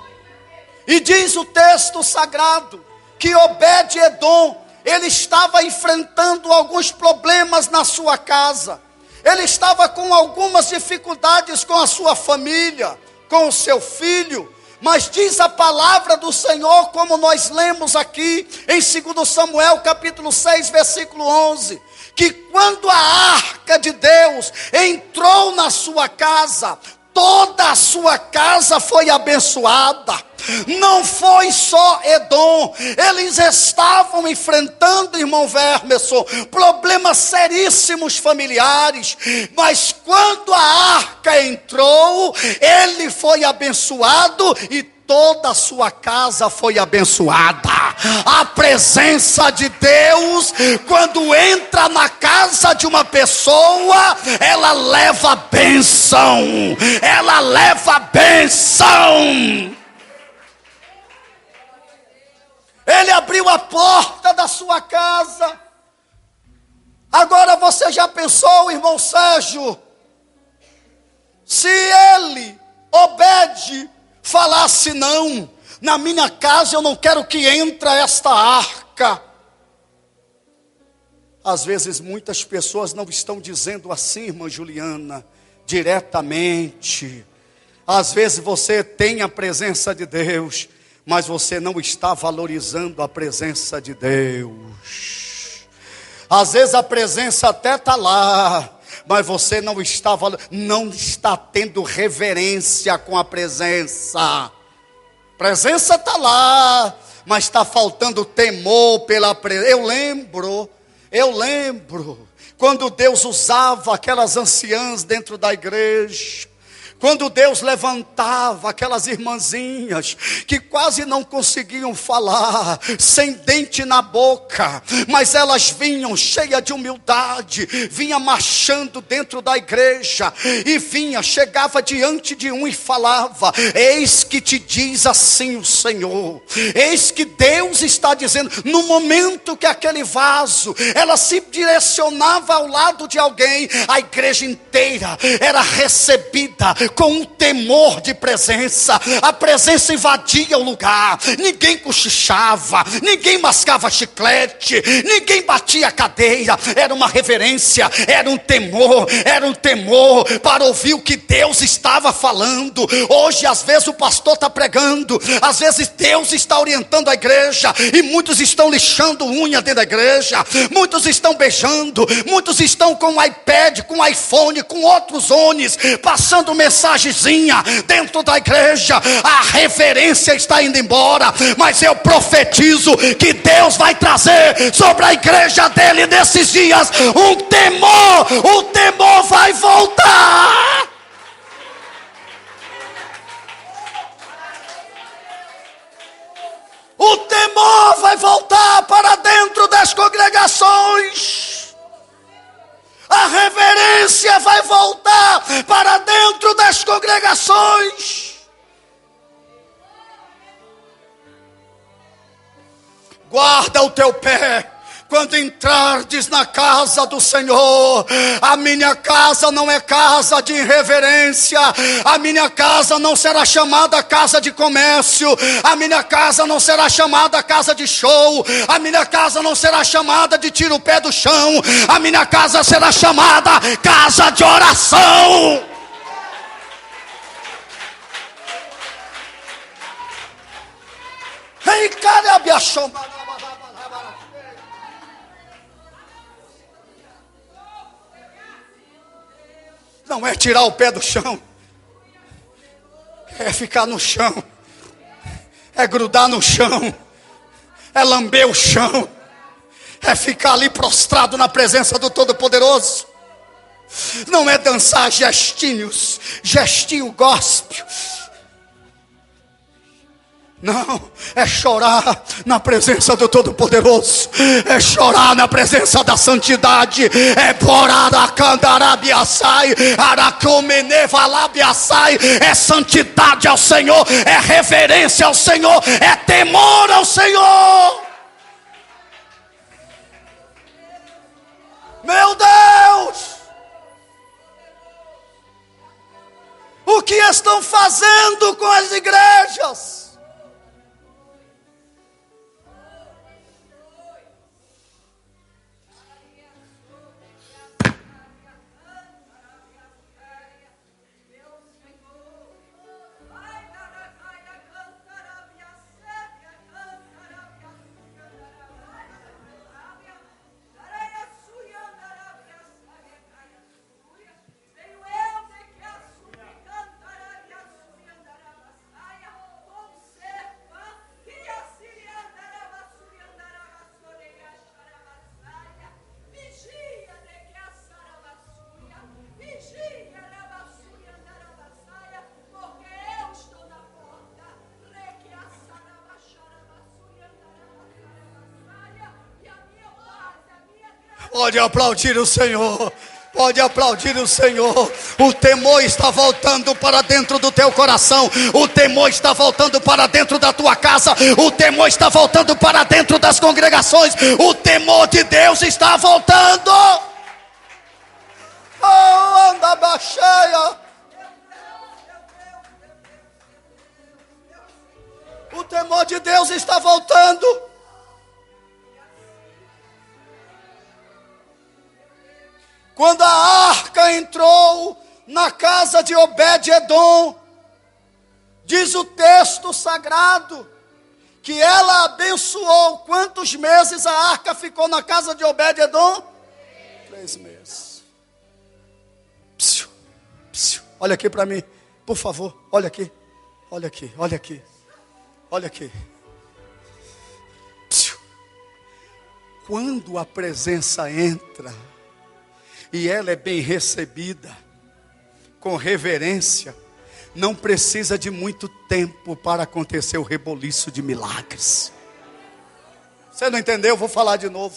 E diz o texto sagrado que Obed Edom, ele estava enfrentando alguns problemas na sua casa. Ele estava com algumas dificuldades com a sua família, com o seu filho. Mas diz a palavra do Senhor, como nós lemos aqui em 2 Samuel capítulo 6, versículo 11, que quando a arca de Deus entrou na sua casa, toda a sua casa foi abençoada. Não foi só Edom, eles estavam enfrentando, irmão Vermerson, problemas seríssimos familiares, mas quando a arca entrou, ele foi abençoado e toda a sua casa foi abençoada. A presença de Deus, quando entra na casa de uma pessoa, ela leva bênção, ela leva bênção. Ele abriu a porta da sua casa. Agora você já pensou, irmão Sérgio, se ele, Obed, falasse: não, na minha casa eu não quero que entre esta arca. Às vezes muitas pessoas não estão dizendo assim, irmã Juliana, diretamente. Às vezes você tem a presença de Deus, mas você não está valorizando a presença de Deus. Às vezes a presença até está lá, mas você não está tendo reverência com a presença. A presença está lá, mas está faltando temor pela presença. Eu lembro, quando Deus usava aquelas anciãs dentro da igreja, quando Deus levantava aquelas irmãzinhas que quase não conseguiam falar, sem dente na boca, mas elas vinham cheias de humildade, vinha marchando dentro da igreja, e chegava diante de um e falava: eis que te diz assim o Senhor. Eis que Deus está dizendo. No momento que aquele vaso, ela se direcionava ao lado de alguém, a igreja inteira era recebida com um temor de presença. A presença invadia o lugar. Ninguém cochichava, ninguém mascava chiclete, ninguém batia a cadeira. Era uma reverência, era um temor para ouvir o que Deus estava falando. Hoje às vezes o pastor está pregando, às vezes Deus está orientando a igreja, e muitos estão lixando unha dentro da igreja, muitos estão beijando, muitos estão com o iPad, com o iPhone, com outros ones, passando mensagenzinha dentro da igreja. A reverência está indo embora, mas eu profetizo que Deus vai trazer sobre a igreja dele nesses dias um temor. O temor vai voltar. O temor vai voltar para dentro das congregações. A reverência vai voltar para dentro das congregações. Guarda o teu pé quando entrardes na casa do Senhor. A minha casa não é casa de irreverência. A minha casa não será chamada casa de comércio. A minha casa não será chamada casa de show. A minha casa não será chamada de tira o pé do chão. A minha casa será chamada casa de oração. Ei, cara, não é tirar o pé do chão, é ficar no chão, é grudar no chão, é lamber o chão, é ficar ali prostrado na presença do Todo-Poderoso. Não é dançar gestinhos, gestinho gospel. Não, é chorar na presença do Todo-Poderoso, é chorar na presença da santidade, é poraracandarabiaçai, aracomenevalabiaçai, é santidade ao Senhor, é reverência ao Senhor, é temor ao Senhor. Meu Deus, o que estão fazendo com as igrejas? Pode aplaudir o Senhor. Pode aplaudir o Senhor. O temor está voltando para dentro do teu coração. O temor está voltando para dentro da tua casa. O temor está voltando para dentro das congregações. O temor de Deus está voltando. Oh, anda baixeia. O temor de Deus está voltando. Quando a arca entrou na casa de Obed-edom, diz o texto sagrado, que ela abençoou. Quantos meses a arca ficou na casa de Obed-edom? 3 meses. Psiu, psiu. Olha aqui para mim, por favor, olha aqui, olha aqui, olha aqui, olha aqui. Psiu. Quando a presença entra, e ela é bem recebida, com reverência, não precisa de muito tempo para acontecer o reboliço de milagres. Você não entendeu? Eu vou falar de novo.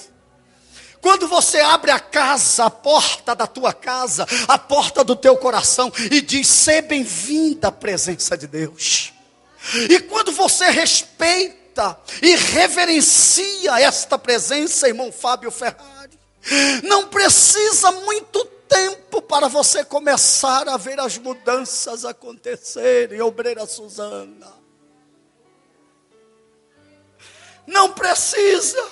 Quando você abre a casa, a porta da tua casa, a porta do teu coração, e diz: "Seja bem-vinda à presença de Deus". E quando você respeita e reverencia esta presença, irmão Fábio Ferrari, não precisa muito tempo para você começar a ver as mudanças acontecerem, obreira Suzana. Não precisa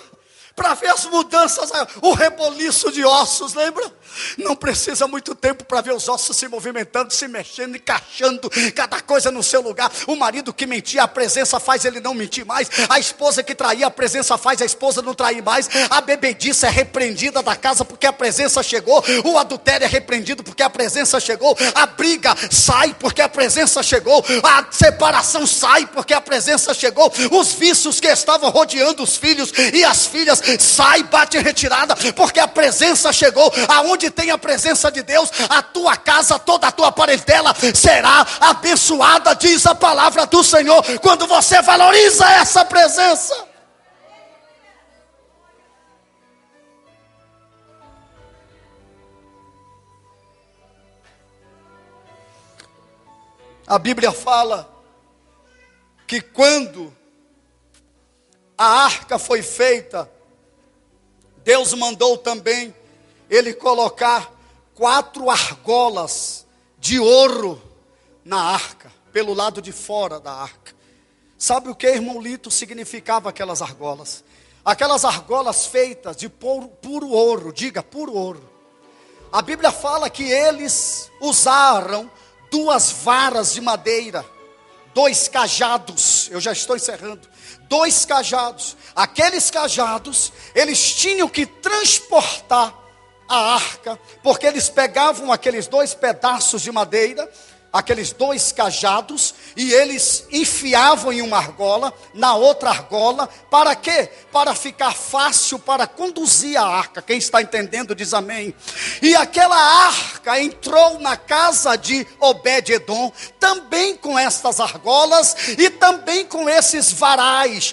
para ver as mudanças, o reboliço de ossos, lembra? Não precisa muito tempo para ver os ossos se movimentando, se mexendo, encaixando, cada coisa no seu lugar. O marido que mentia, a presença faz ele não mentir mais. A esposa que traía, a presença faz a esposa não trair mais. A bebedice é repreendida da casa porque a presença chegou. O adultério é repreendido porque a presença chegou. A briga sai porque a presença chegou. A separação sai porque a presença chegou. Os vícios que estavam rodeando os filhos e as filhas, sai, bate em retirada, porque a presença chegou. Aonde tem a presença de Deus, a tua casa, toda a tua parentela será abençoada, diz a palavra do Senhor, quando você valoriza essa presença. A Bíblia fala que quando a arca foi feita, Deus mandou também ele colocar 4 argolas de ouro na arca, pelo lado de fora da arca. Sabe o que, irmão Lito, significava aquelas argolas? Aquelas argolas feitas de puro ouro, diga, puro ouro. A Bíblia fala que eles usaram 2 varas de madeira, 2 cajados, eu já estou encerrando, 2 cajados. Aqueles cajados, eles tinham que transportar a arca, porque eles pegavam aqueles 2 pedaços de madeira, aqueles 2 cajados, e eles enfiavam em uma argola, na outra argola, para quê? Para ficar fácil para conduzir a arca. Quem está entendendo diz amém. E aquela arca entrou na casa de Obed-edom, também com estas argolas, e também com esses varais,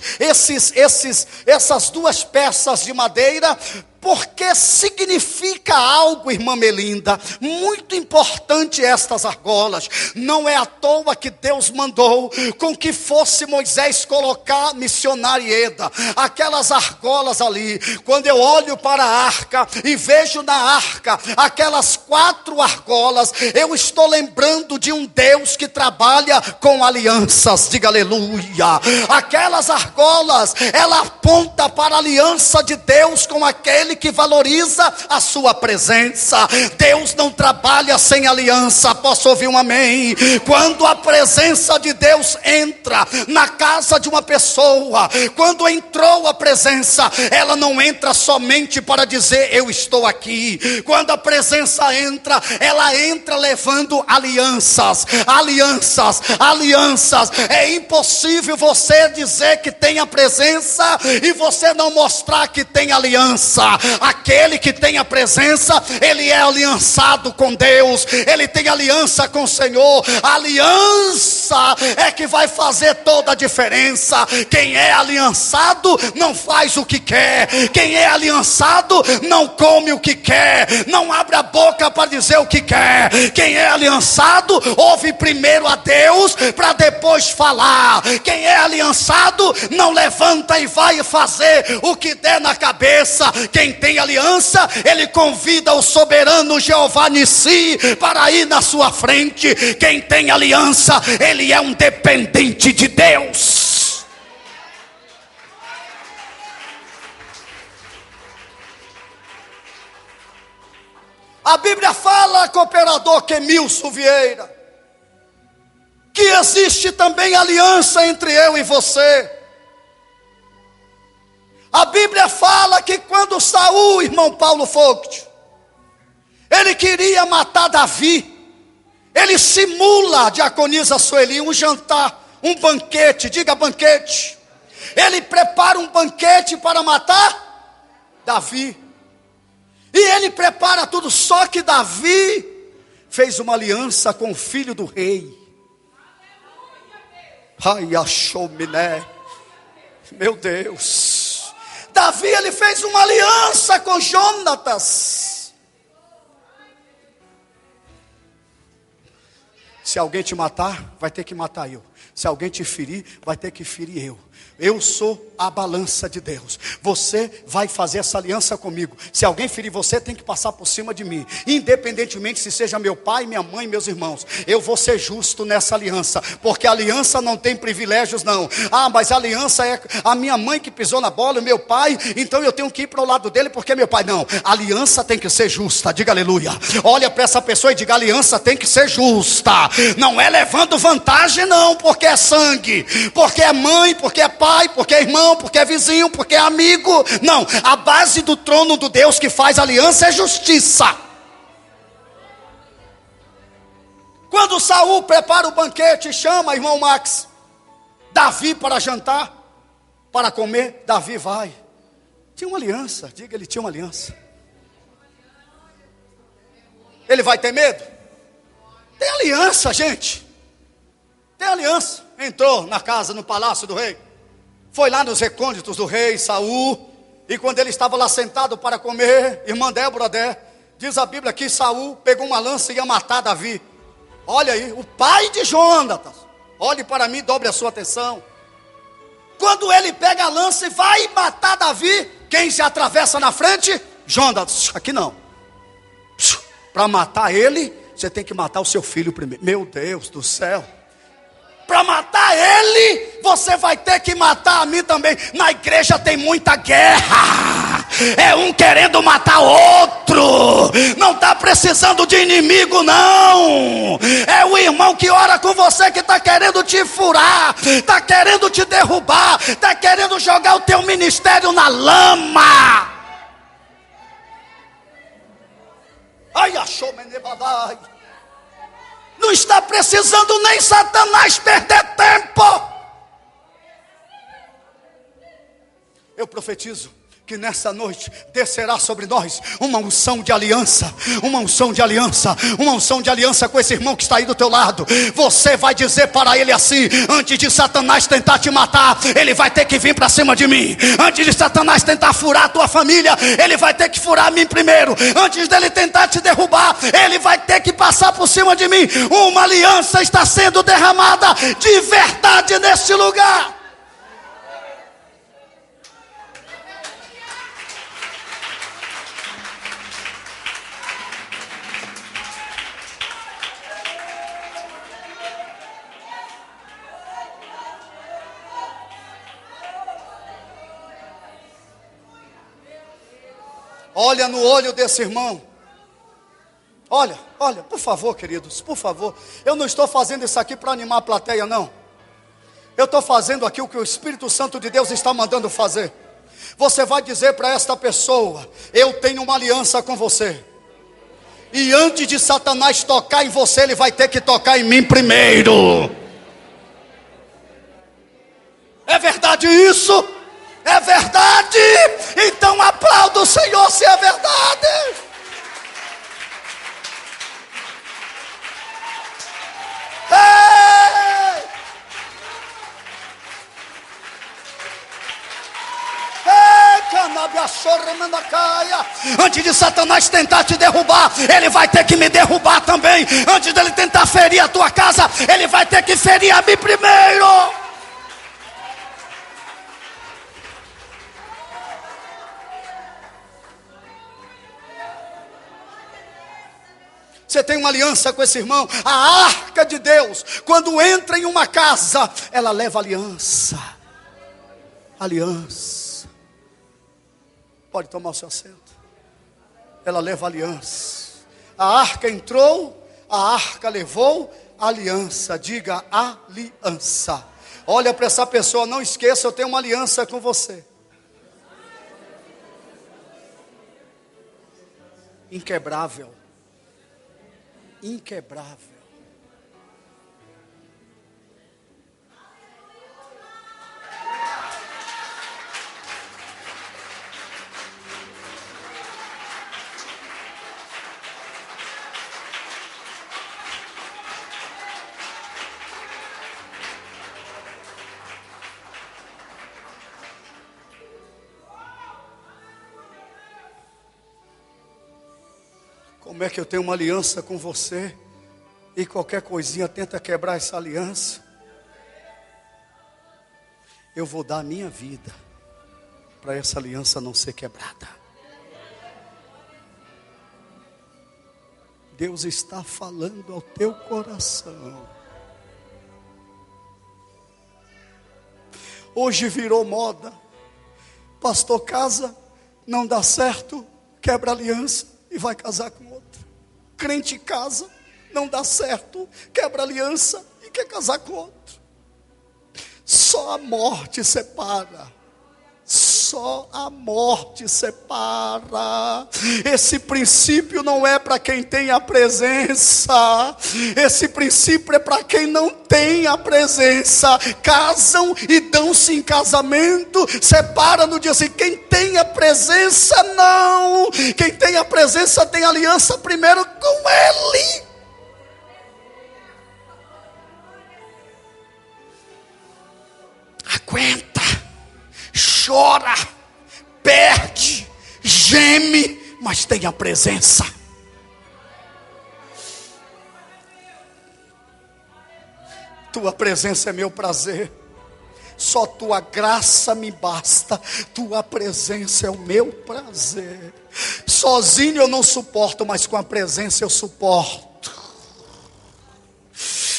essas 2 peças de madeira, porque significa algo, irmã Melinda, muito importante estas argolas. Não é à toa que Deus mandou com que fosse Moisés colocar missionarieda, aquelas argolas ali. Quando eu olho para a arca e vejo na arca aquelas 4 argolas, eu estou lembrando de um Deus que trabalha com alianças. Diga aleluia. Aquelas argolas, ela aponta para a aliança de Deus com aquele que valoriza a sua presença. Deus não trabalha sem aliança. Posso ouvir um amém? Quando a presença de Deus entra na casa de uma pessoa, quando entrou a presença, ela não entra somente para dizer eu estou aqui. Quando a presença entra, ela entra levando alianças, alianças, alianças. É impossível você dizer que tem a presença e você não mostrar que tem aliança. Aquele que tem a presença, ele é aliançado com Deus, ele tem aliança com o Senhor. A aliança é que vai fazer toda a diferença. Quem é aliançado não faz o que quer. Quem é aliançado não come o que quer, não abre a boca para dizer o que quer. Quem é aliançado ouve primeiro a Deus para depois falar. Quem é aliançado não levanta e vai fazer o que der na cabeça. Quem tem aliança, ele convida o soberano Jeová Nissi para ir na sua frente. Quem tem aliança, ele é um dependente de Deus. A Bíblia fala, cooperador Quemilson Vieira, que existe também aliança entre eu e você. A Bíblia fala que quando Saul, irmão Paulo Vogt, ele queria matar Davi, ele simula, diaconisa Sueli, um jantar, um banquete, diga banquete. Ele prepara um banquete para matar Davi. E ele prepara tudo, só que Davi fez uma aliança com o filho do rei. Ai, achou-me-né. Meu Deus. Davi, ele fez uma aliança com Jonatas. Se alguém te matar, vai ter que matar eu. Se alguém te ferir, vai ter que ferir eu. Eu sou a balança de Deus. Você vai fazer essa aliança comigo. Se alguém ferir você, tem que passar por cima de mim. Independentemente se seja meu pai, minha mãe, meus irmãos. Eu vou ser justo nessa aliança. Porque a aliança não tem privilégios não. Ah, mas a aliança é a minha mãe que pisou na bola, o meu pai. Então eu tenho que ir para o lado dele porque é meu pai. Não, a aliança tem que ser justa. Diga aleluia. Olha para essa pessoa e diga, a aliança tem que ser justa. Não é levando vantagem não, porque é sangue. Porque é mãe, porque é pai, porque é irmão, porque é vizinho, porque é amigo. Não, a base do trono do Deus que faz aliança é justiça. Quando Saul prepara o banquete e chama, irmão Max, Davi para jantar, para comer, Davi vai. Tinha uma aliança, diga, ele tinha uma aliança. Ele vai ter medo? Tem aliança, gente. Tem aliança. Entrou na casa, no palácio do rei. Foi lá nos recônditos do rei Saul. E quando ele estava lá sentado para comer, irmã Débora, diz a Bíblia que Saul pegou uma lança e ia matar Davi. Olha aí, o pai de Jonatas. Olhe para mim, dobre a sua atenção. Quando ele pega a lança e vai matar Davi, quem se atravessa na frente? Jonatas. Aqui não. Para matar ele, você tem que matar o seu filho primeiro. Meu Deus do céu. Para matar ele, você vai ter que matar a mim também. Na igreja tem muita guerra. É um querendo matar outro. Não está precisando de inimigo não. É o irmão que ora com você que está querendo te furar, está querendo te derrubar, está querendo jogar o teu ministério na lama. Ai, achou menebadai. Não está precisando nem Satanás perder tempo. Eu profetizo que nessa noite descerá sobre nós uma unção de aliança, uma unção de aliança, uma unção de aliança com esse irmão que está aí do teu lado. Você vai dizer para ele assim: antes de Satanás tentar te matar, ele vai ter que vir para cima de mim. Antes de Satanás tentar furar a tua família, ele vai ter que furar a mim primeiro. Antes dele tentar te derrubar, ele vai ter que passar por cima de mim. Uma aliança está sendo derramada de verdade neste lugar. Olha no olho desse irmão. Olha, por favor, queridos, por favor. Eu não estou fazendo isso aqui para animar a plateia, não. Eu estou fazendo aqui o que o Espírito Santo de Deus está mandando fazer. Você vai dizer para esta pessoa: eu tenho uma aliança com você. E antes de Satanás tocar em você, ele vai ter que tocar em mim primeiro. É verdade isso? É verdade? Então aplauda o Senhor se é verdade. Ei! Antes de Satanás tentar te derrubar, ele vai ter que me derrubar também. Antes dele tentar ferir a tua casa, ele vai ter que ferir a mim primeiro. Você tem uma aliança com esse irmão. A arca de Deus, quando entra em uma casa, ela leva aliança. Aliança. Pode tomar o seu assento. Ela leva aliança. A arca entrou, a arca levou aliança. Diga aliança. Olha para essa pessoa, não esqueça, eu tenho uma aliança com você. Inquebrável. Inquebrável. Como é que eu tenho uma aliança com você e qualquer coisinha tenta quebrar essa aliança? Eu vou dar a minha vida para essa aliança não ser quebrada. Deus está falando ao teu coração. Hoje virou moda. Pastor casa, não dá certo, quebra aliança e vai casar com outro. Crente casa, não dá certo, quebra aliança e quer casar com outro. Só a morte separa. Só a morte separa. Esse princípio não é para quem tem a presença. Esse princípio é para quem não tem a presença. Casam e dão-se em casamento, separa no dia assim. Quem tem a presença não. Quem tem a presença tem aliança primeiro com Ele. Aguenta, chora, perde, geme, mas tem a presença. Tua presença é meu prazer. Só tua graça me basta. Tua presença é o meu prazer. Sozinho eu não suporto, mas com a presença eu suporto.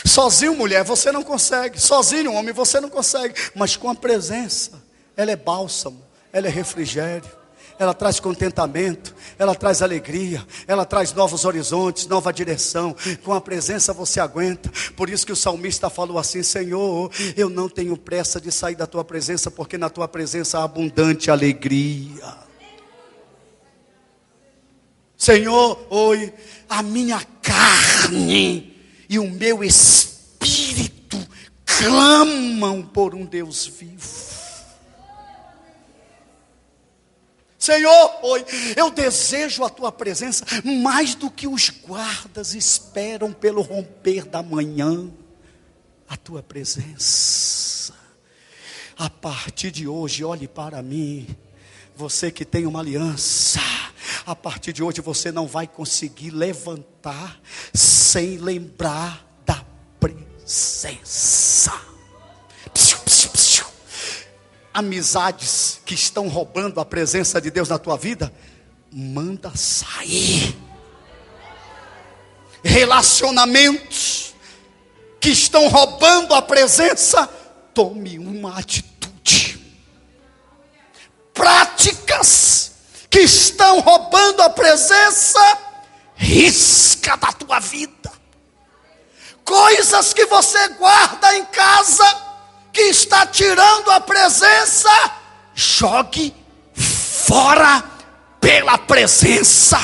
Sozinho, mulher, você não consegue. Sozinho, homem, você não consegue. Mas com a presença, ela é bálsamo, ela é refrigério, ela traz contentamento, ela traz alegria, ela traz novos horizontes, nova direção. Com a presença você aguenta. Por isso que o salmista falou assim: Senhor, eu não tenho pressa de sair da tua presença, porque na tua presença há abundante alegria. Senhor, oi, a minha carne e o meu espírito clamam por um Deus vivo. Senhor, oi, eu desejo a tua presença mais do que os guardas esperam pelo romper da manhã. A tua presença. A partir de hoje, olhe para mim. Você que tem uma aliança, a partir de hoje você não vai conseguir levantar sem lembrar da presença. Psiu, psiu, psiu. Amizades que estão roubando a presença de Deus na tua vida, manda sair. Relacionamentos que estão roubando a presença, tome uma atitude. Práticas que estão roubando a presença, risca da tua vida. Coisas que você guarda em casa, que está tirando a presença, jogue fora pela presença.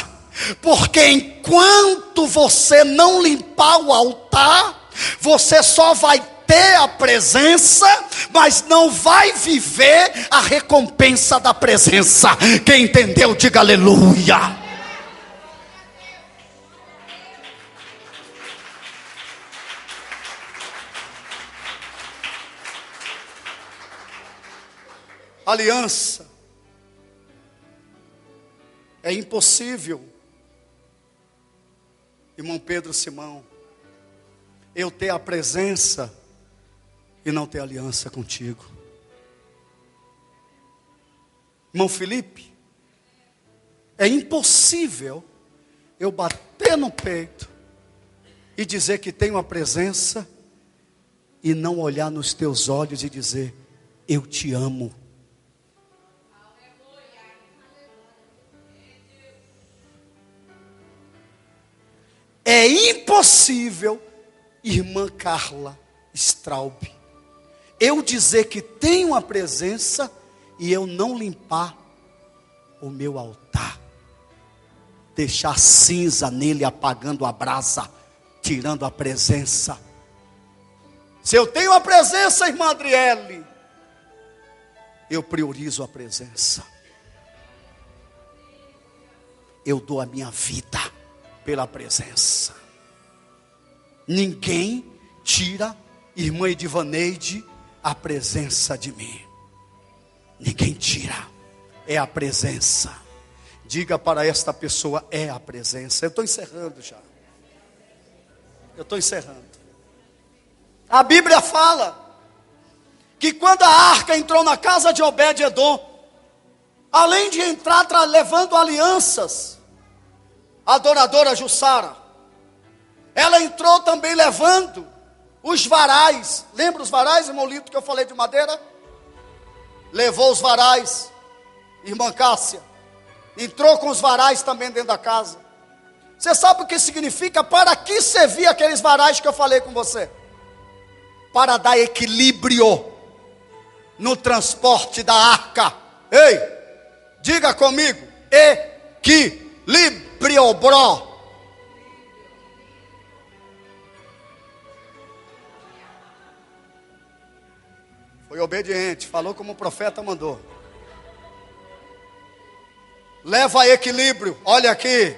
Porque enquanto você não limpar o altar, você só vai ter a presença, mas não vai viver a recompensa da presença. Quem entendeu, diga aleluia. Aliança. É impossível, irmão Pedro Simão, eu ter a presença e não ter aliança contigo. Irmão Felipe, é impossível eu bater no peito e dizer que tenho a presença e não olhar nos teus olhos e dizer, eu te amo. É impossível, irmã Carla Straub, eu dizer que tenho a presença e eu não limpar o meu altar, deixar cinza nele, apagando a brasa, tirando a presença. Se eu tenho a presença, irmã Adriele, eu priorizo a presença. Eu dou a minha vida pela presença. Ninguém tira, irmã Edivaneide, a presença de mim. Ninguém tira. É a presença. Diga para esta pessoa, é a presença. Eu estou encerrando já. Eu estou encerrando. A Bíblia fala que quando a arca entrou na casa de Obed-edom, além de entrar levando alianças, a adoradora Jussara, ela entrou também levando os varais. Lembra os varais, irmão Lito, que eu falei de madeira? Levou os varais, irmã Cássia, entrou com os varais também dentro da casa. Você sabe o que significa? Para que servia aqueles varais que eu falei com você? Para dar equilíbrio no transporte da arca. Ei, diga comigo, equilíbrio, bro. Foi obediente, falou como o profeta mandou. Leva a equilíbrio. Olha aqui,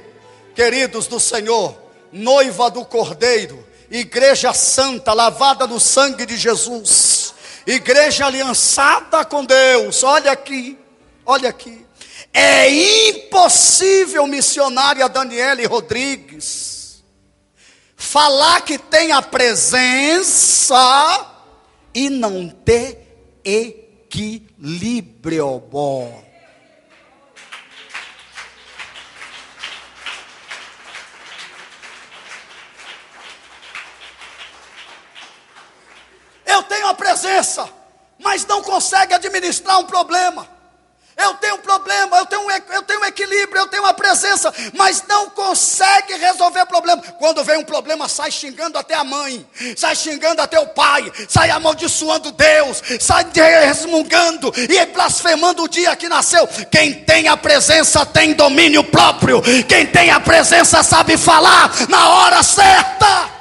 queridos do Senhor, noiva do Cordeiro, igreja santa, lavada no sangue de Jesus, igreja aliançada com Deus. Olha aqui, olha aqui. É impossível, missionária Daniele Rodrigues, falar que tem a presença e não ter equilíbrio bom. Eu tenho a presença, mas não consegue administrar um problema. Eu tenho um problema, eu tenho um equilíbrio, eu tenho uma presença, mas não consegue resolver o problema. Quando vem um problema, sai xingando até a mãe, sai xingando até o pai, sai amaldiçoando Deus, sai resmungando e blasfemando o dia que nasceu. Quem tem a presença tem domínio próprio. Quem tem a presença sabe falar na hora certa.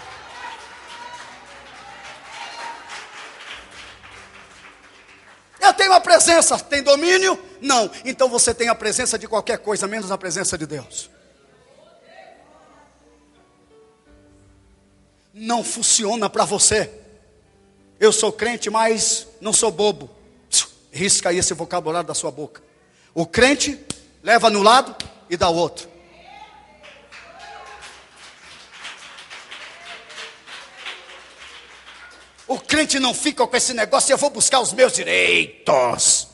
Eu tenho a presença, tem domínio? Não. Então você tem a presença de qualquer coisa, menos a presença de Deus. Não funciona para você. Eu sou crente, mas não sou bobo. Risca aí esse vocabulário da sua boca. O crente leva no lado e dá o outro. O crente não fica com esse negócio, eu vou buscar os meus direitos.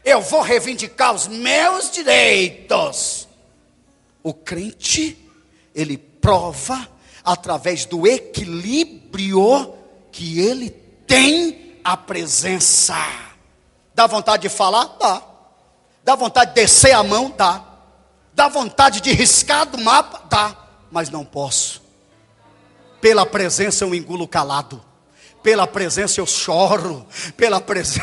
Eu vou reivindicar os meus direitos. O crente, ele prova através do equilíbrio que ele tem a presença. Dá vontade de falar? Dá. Dá vontade de descer a mão? Dá. Dá vontade de riscar do mapa? Dá. Mas não posso. Pela presença eu engulo calado. Pela presença eu choro. Pela presença.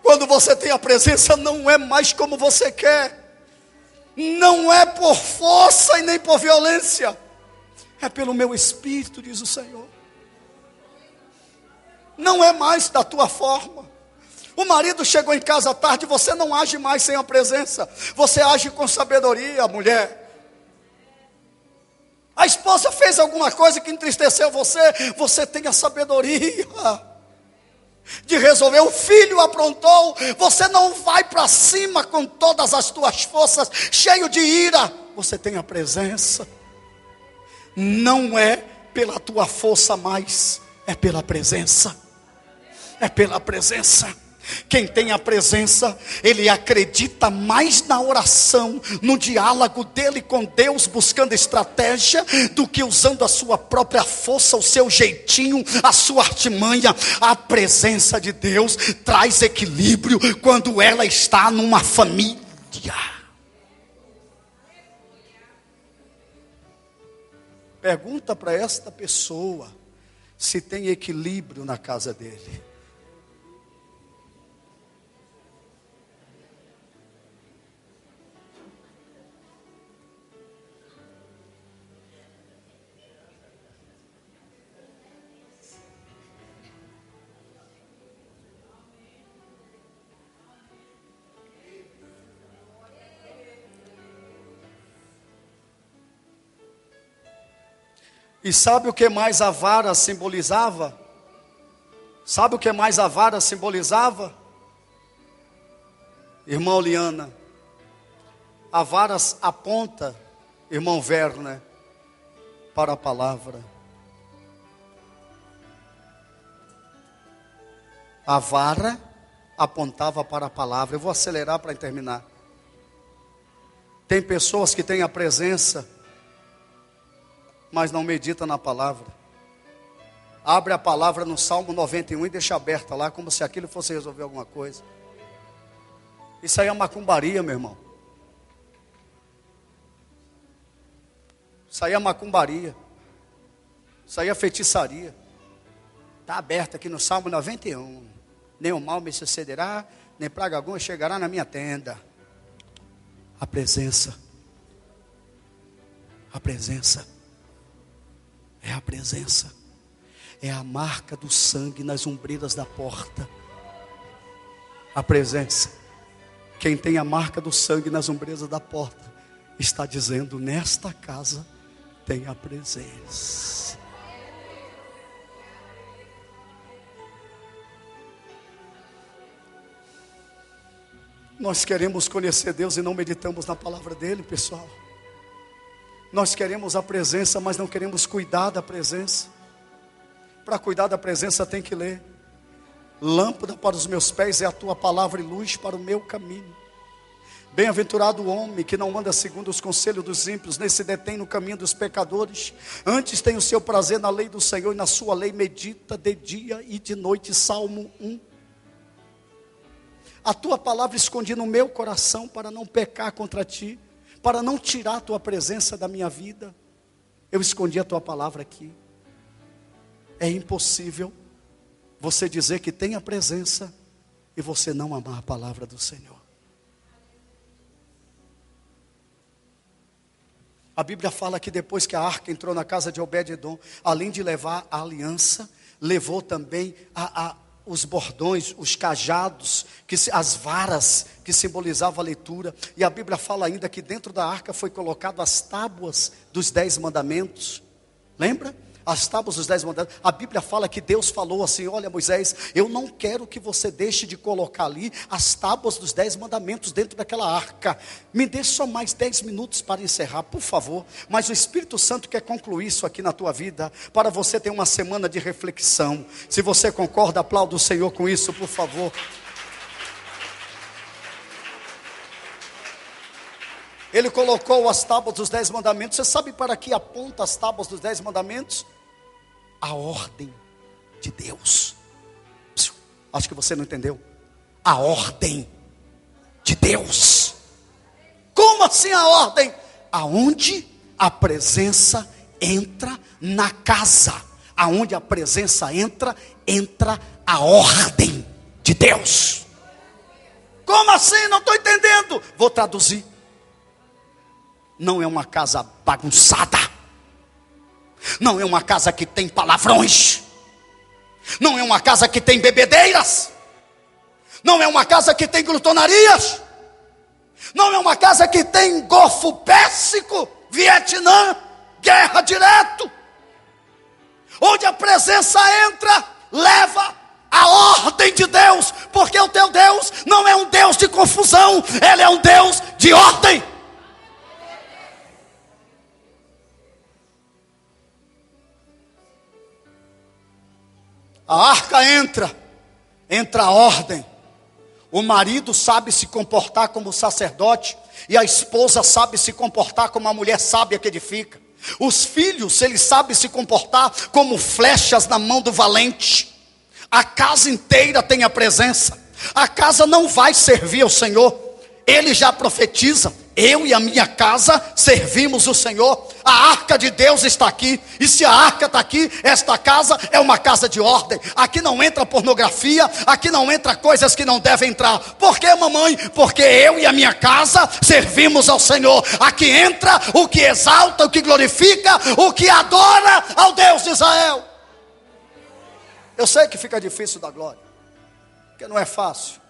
Quando você tem a presença, não é mais como você quer. Não é por força e nem por violência. É pelo meu espírito, diz o Senhor. Não é mais da tua forma. O marido chegou em casa à tarde, você não age mais sem a presença. Você age com sabedoria, mulher. A esposa fez alguma coisa que entristeceu você, você tem a sabedoria de resolver. O filho aprontou, você não vai para cima com todas as tuas forças, cheio de ira, você tem a presença. Não é pela tua força mais, é pela presença. É pela presença. Quem tem a presença, ele acredita mais na oração, no diálogo dele com Deus, buscando estratégia, do que usando a sua própria força, o seu jeitinho, a sua artimanha. A presença de Deus traz equilíbrio quando ela está numa família. Pergunta para esta pessoa se tem equilíbrio na casa dele. E sabe o que mais a vara simbolizava? Sabe o que mais a vara simbolizava? Irmão Liana, a vara aponta, irmão Werner, para a palavra. A vara apontava para a palavra. Eu vou acelerar para terminar. Tem pessoas que têm a presença, mas não medita na palavra. Abre a palavra no Salmo 91 e deixa aberta lá, como se aquilo fosse resolver alguma coisa. Isso aí é macumbaria, meu irmão. Isso aí é macumbaria. Isso aí é feitiçaria. Está aberto aqui no Salmo 91. Nem o mal me sucederá, nem praga alguma chegará na minha tenda. A presença. A presença. É a presença. É a marca do sangue nas ombreiras da porta. A presença. Quem tem a marca do sangue nas ombreiras da porta está dizendo: nesta casa tem a presença. Nós queremos conhecer Deus e não meditamos na palavra dele, pessoal. Nós queremos a presença, mas não queremos cuidar da presença. Para cuidar da presença tem que ler. Lâmpada para os meus pés é a tua palavra e luz para o meu caminho. Bem-aventurado o homem que não anda segundo os conselhos dos ímpios, nem se detém no caminho dos pecadores. Antes tem o seu prazer na lei do Senhor, e na sua lei medita de dia e de noite. Salmo 1. A tua palavra escondi no meu coração, para não pecar contra ti, para não tirar a tua presença da minha vida. Eu escondi a tua palavra aqui. É impossível você dizer que tem a presença e você não amar a palavra do Senhor. A Bíblia fala que depois que a arca entrou na casa de Obed-edom, além de levar a aliança, levou também os bordões, os cajados, as varas que simbolizavam a leitura. E a Bíblia fala ainda que dentro da arca foi colocado as tábuas dos 10 mandamentos. Lembra? As tábuas dos 10 mandamentos. A Bíblia fala que Deus falou assim: olha, Moisés, eu não quero que você deixe de colocar ali as tábuas dos 10 mandamentos dentro daquela arca. Me dê só mais 10 minutos para encerrar, por favor. Mas o Espírito Santo quer concluir isso aqui na tua vida, para você ter uma semana de reflexão. Se você concorda, aplauda o Senhor com isso, por favor. Ele colocou as tábuas dos 10 mandamentos. Você sabe para que aponta as tábuas dos 10 mandamentos? A ordem de Deus. Acho que você não entendeu. A ordem de Deus. Como assim a ordem? Aonde a presença entra na casa. Aonde a presença entra, entra a ordem de Deus. Como assim? Não estou entendendo. Vou traduzir. Não é uma casa bagunçada. Não é uma casa que tem palavrões. Não é uma casa que tem bebedeiras. Não é uma casa que tem glutonarias. Não é uma casa que tem Golfo Pérsico, Vietnã, guerra direto. Onde a presença entra, leva a ordem de Deus. Porque o teu Deus não é um Deus de confusão. Ele é um Deus de ordem. A arca entra a ordem. O marido sabe se comportar como sacerdote, e a esposa sabe se comportar como a mulher sábia que edifica. Os filhos, eles sabem se comportar como flechas na mão do valente. A casa inteira tem a presença. A casa não vai servir ao Senhor. Ele já profetiza: eu e a minha casa servimos o Senhor. A arca de Deus está aqui. E se a arca está aqui, esta casa é uma casa de ordem. Aqui não entra pornografia. Aqui não entra coisas que não devem entrar. Por que, mamãe? Porque eu e a minha casa servimos ao Senhor. Aqui entra o que exalta, o que glorifica, o que adora ao Deus de Israel. Eu sei que fica difícil dar glória, porque não é fácil.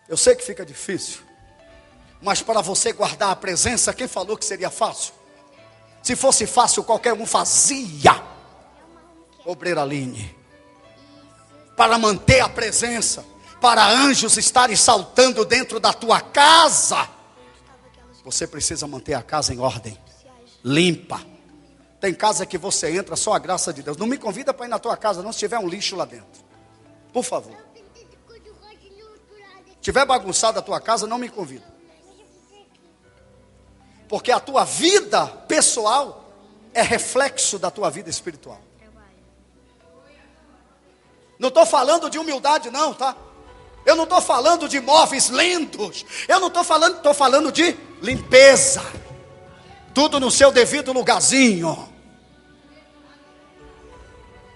Eu sei que fica difícil. Mas para você guardar a presença, quem falou que seria fácil? Se fosse fácil, qualquer um fazia. Obreira Aline. Para manter a presença, para anjos estarem saltando dentro da tua casa, você precisa manter a casa em ordem, limpa. Tem casa que você entra, só a graça de Deus. Não me convida para ir na tua casa não, se tiver um lixo lá dentro. Por favor. Se tiver bagunçada a tua casa, não me convida. Porque a tua vida pessoal é reflexo da tua vida espiritual. Não estou falando de humildade não, tá? Eu não estou falando de móveis lindos. Eu não estou falando de limpeza. Tudo no seu devido lugarzinho.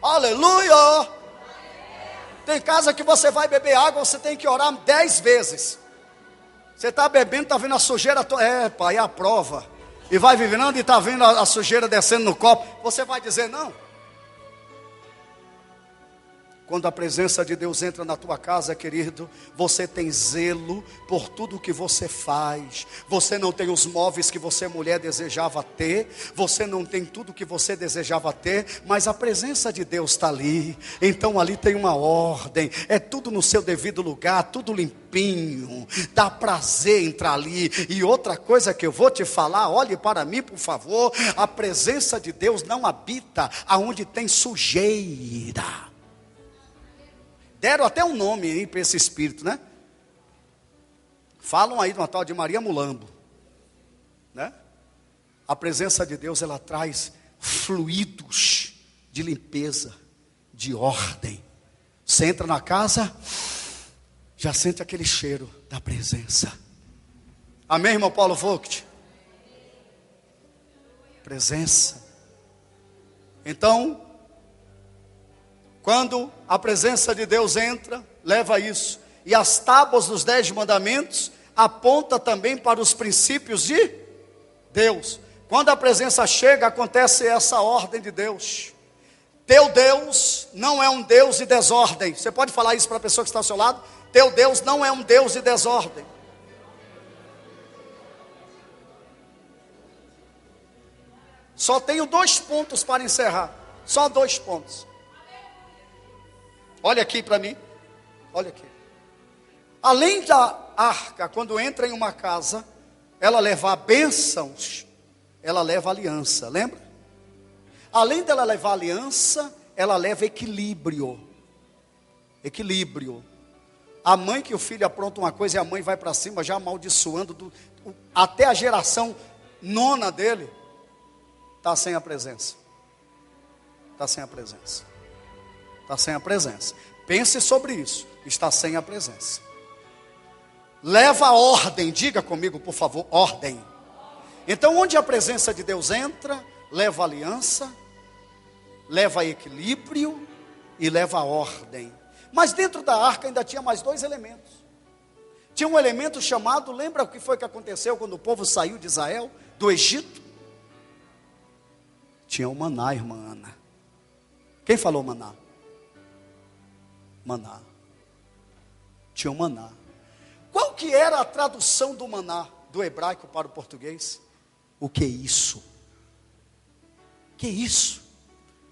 Aleluia! Tem casa que você vai beber água, você tem que orar 10 vezes. Você está bebendo, está vendo a sujeira, pai, é a prova. E vai vivendo e está vendo a sujeira descendo no copo. Você vai dizer não? Quando a presença de Deus entra na tua casa, querido, você tem zelo por tudo o que você faz. Você não tem os móveis que você, mulher, desejava ter. Você não tem tudo que você desejava ter. Mas a presença de Deus está ali. Então ali tem uma ordem. É tudo no seu devido lugar, tudo limpinho. Dá prazer entrar ali. E outra coisa que eu vou te falar, olhe para mim, por favor. A presença de Deus não habita aonde tem sujeira. Deram até um nome aí para esse espírito, né? Falam aí de uma tal de Maria Mulambo, né? A presença de Deus, ela traz fluidos de limpeza, de ordem. Você entra na casa, já sente aquele cheiro da presença. Amém, irmão Paulo Vogt? Presença. Então, quando a presença de Deus entra, leva a isso. E as tábuas dos 10 mandamentos aponta também para os princípios de Deus. Quando a presença chega, acontece essa ordem de Deus. Teu Deus não é um Deus de desordem. Você pode falar isso para a pessoa que está ao seu lado? Teu Deus não é um Deus de desordem. Só tenho 2 pontos para encerrar. Só 2 pontos. Olha aqui para mim. Olha aqui. Além da arca, quando entra em uma casa, ela leva bênçãos, ela leva aliança, lembra? Além dela levar aliança, ela leva equilíbrio. Equilíbrio. A mãe que o filho apronta uma coisa e a mãe vai para cima já amaldiçoando, até a geração 9 dele, está sem a presença. Está sem a presença. Está sem a presença. Pense sobre isso. Está sem a presença. Leva a ordem. Diga comigo, por favor, ordem. Então, onde a presença de Deus entra, leva aliança, leva equilíbrio e leva ordem. Mas dentro da arca ainda tinha mais 2 elementos. Tinha um elemento chamado, lembra o que foi que aconteceu quando o povo saiu de Israel, do Egito? Tinha o maná, irmã Ana. Quem falou maná? Maná. Tinha o maná. Qual que era a tradução do maná, do hebraico para o português? O que é isso? Que é isso?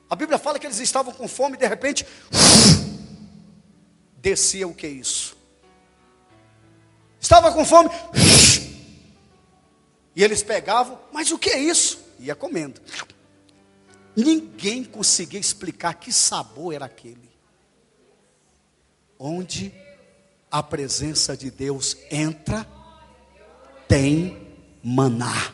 A Bíblia fala que eles estavam com fome e de repente descia o que é isso? Estava com fome e eles pegavam, mas o que é isso? Ia comendo. Ninguém conseguia explicar que sabor era aquele. Onde a presença de Deus entra, tem maná.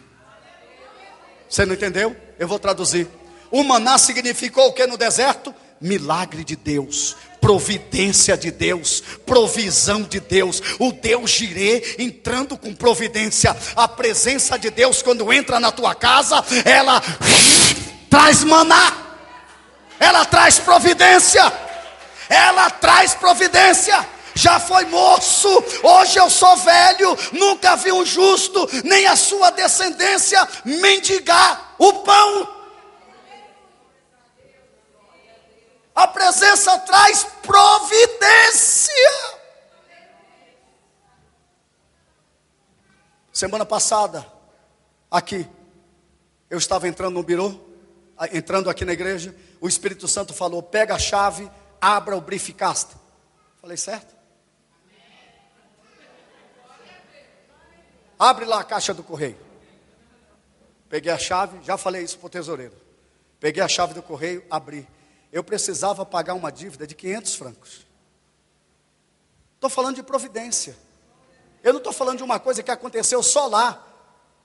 Você não entendeu? Eu vou traduzir. O maná significou o que no deserto? Milagre de Deus, providência de Deus, provisão de Deus. O Deus Jirê entrando com providência. A presença de Deus, quando entra na tua casa, ela traz maná, ela traz providência, ela traz providência. Já foi moço, hoje eu sou velho, nunca vi um justo, nem a sua descendência mendigar o pão. A presença traz providência. Semana passada, aqui, eu estava entrando no birô, entrando aqui na igreja, o Espírito Santo falou, pega a chave, abra o briefcast. Falei, certo? Abre lá a caixa do correio. Peguei a chave, já falei isso para o tesoureiro. Peguei a chave do correio, abri. Eu precisava pagar uma dívida de 500 francos. Estou falando de providência. Eu não estou falando de uma coisa que aconteceu só lá,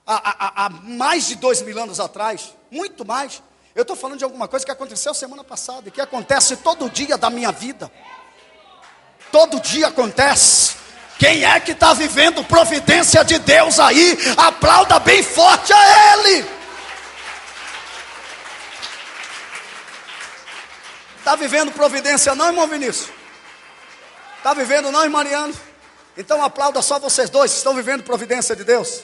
há mais de 2000 anos atrás, muito mais. Eu estou falando de alguma coisa que aconteceu semana passada, e que acontece todo dia da minha vida. Todo dia acontece. Quem é que está vivendo providência de Deus aí? Aplauda bem forte a Ele. Está vivendo providência não, irmão Vinícius? Está vivendo não, irmã Mariana? Então aplauda só vocês dois que estão vivendo providência de Deus.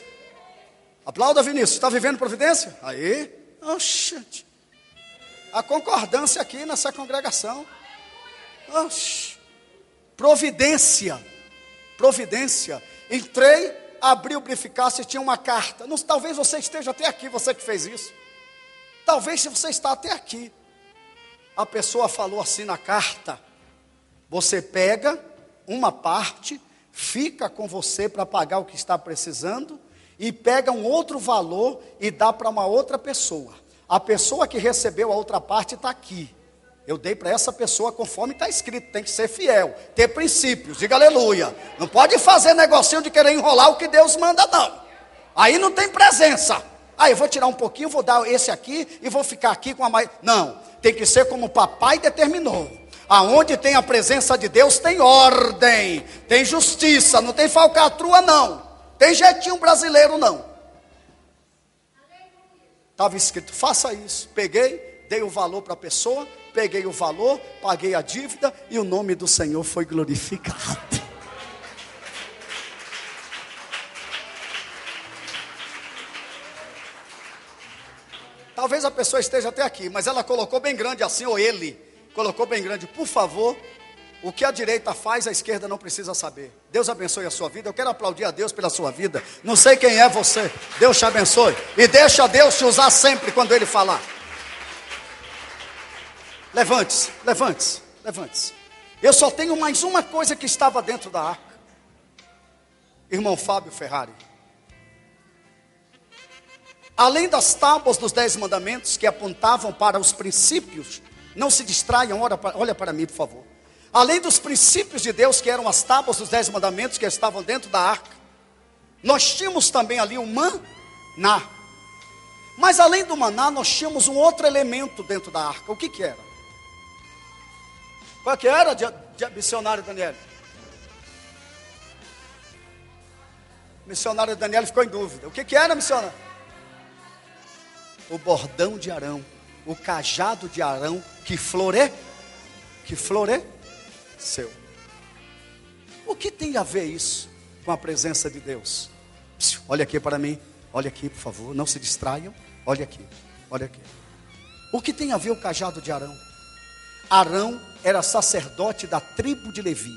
Aplauda, Vinícius. Está vivendo providência? Aí. Oxente. A concordância aqui nessa congregação. Oxi. Providência. Providência. Entrei, abri o briefcast e tinha uma carta. Não, talvez você esteja até aqui, você que fez isso. Talvez se você está até aqui. A pessoa falou assim na carta: você pega uma parte, fica com você para pagar o que está precisando, e pega um outro valor e dá para uma outra pessoa. A pessoa que recebeu a outra parte está aqui. Eu dei para essa pessoa conforme está escrito. Tem que ser fiel, ter princípios. Diga aleluia. Não pode fazer negocinho de querer enrolar o que Deus manda, não. Aí não tem presença. Aí eu vou tirar um pouquinho, vou dar esse aqui e vou ficar aqui com a mais. Não, tem que ser como o papai determinou. Aonde tem a presença de Deus tem ordem, tem justiça, não tem falcatrua não. Tem jeitinho brasileiro não. Estava escrito, faça isso. Peguei, dei o valor para a pessoa, peguei o valor, paguei a dívida e o nome do Senhor foi glorificado. Talvez a pessoa esteja até aqui, mas ela colocou bem grande assim, ou ele colocou bem grande, por favor, o que a direita faz, a esquerda não precisa saber. Deus abençoe a sua vida. Eu quero aplaudir a Deus pela sua vida. Não sei quem é você, Deus te abençoe. E deixa Deus te usar sempre quando Ele falar. Levante-se, levante-se, levante-se. Eu só tenho mais uma coisa que estava dentro da arca. Irmão Fábio Ferrari. Além das tábuas dos 10 mandamentos que apontavam para os princípios, não se distraiam, olha para mim por favor. Além dos princípios de Deus que eram as tábuas dos 10 mandamentos que estavam dentro da arca, nós tínhamos também ali o maná. Mas além do maná, nós tínhamos um outro elemento dentro da arca. O que que era? Qual que era, missionário Daniel? Missionário Daniel ficou em dúvida. O que que era, missionário? O bordão de Arão, o cajado de Arão que floresceu. O que tem a ver isso com a presença de Deus? Olha aqui para mim, olha aqui por favor, não se distraiam. Olha aqui, olha aqui. O que tem a ver o cajado de Arão? Arão era sacerdote da tribo de Levi.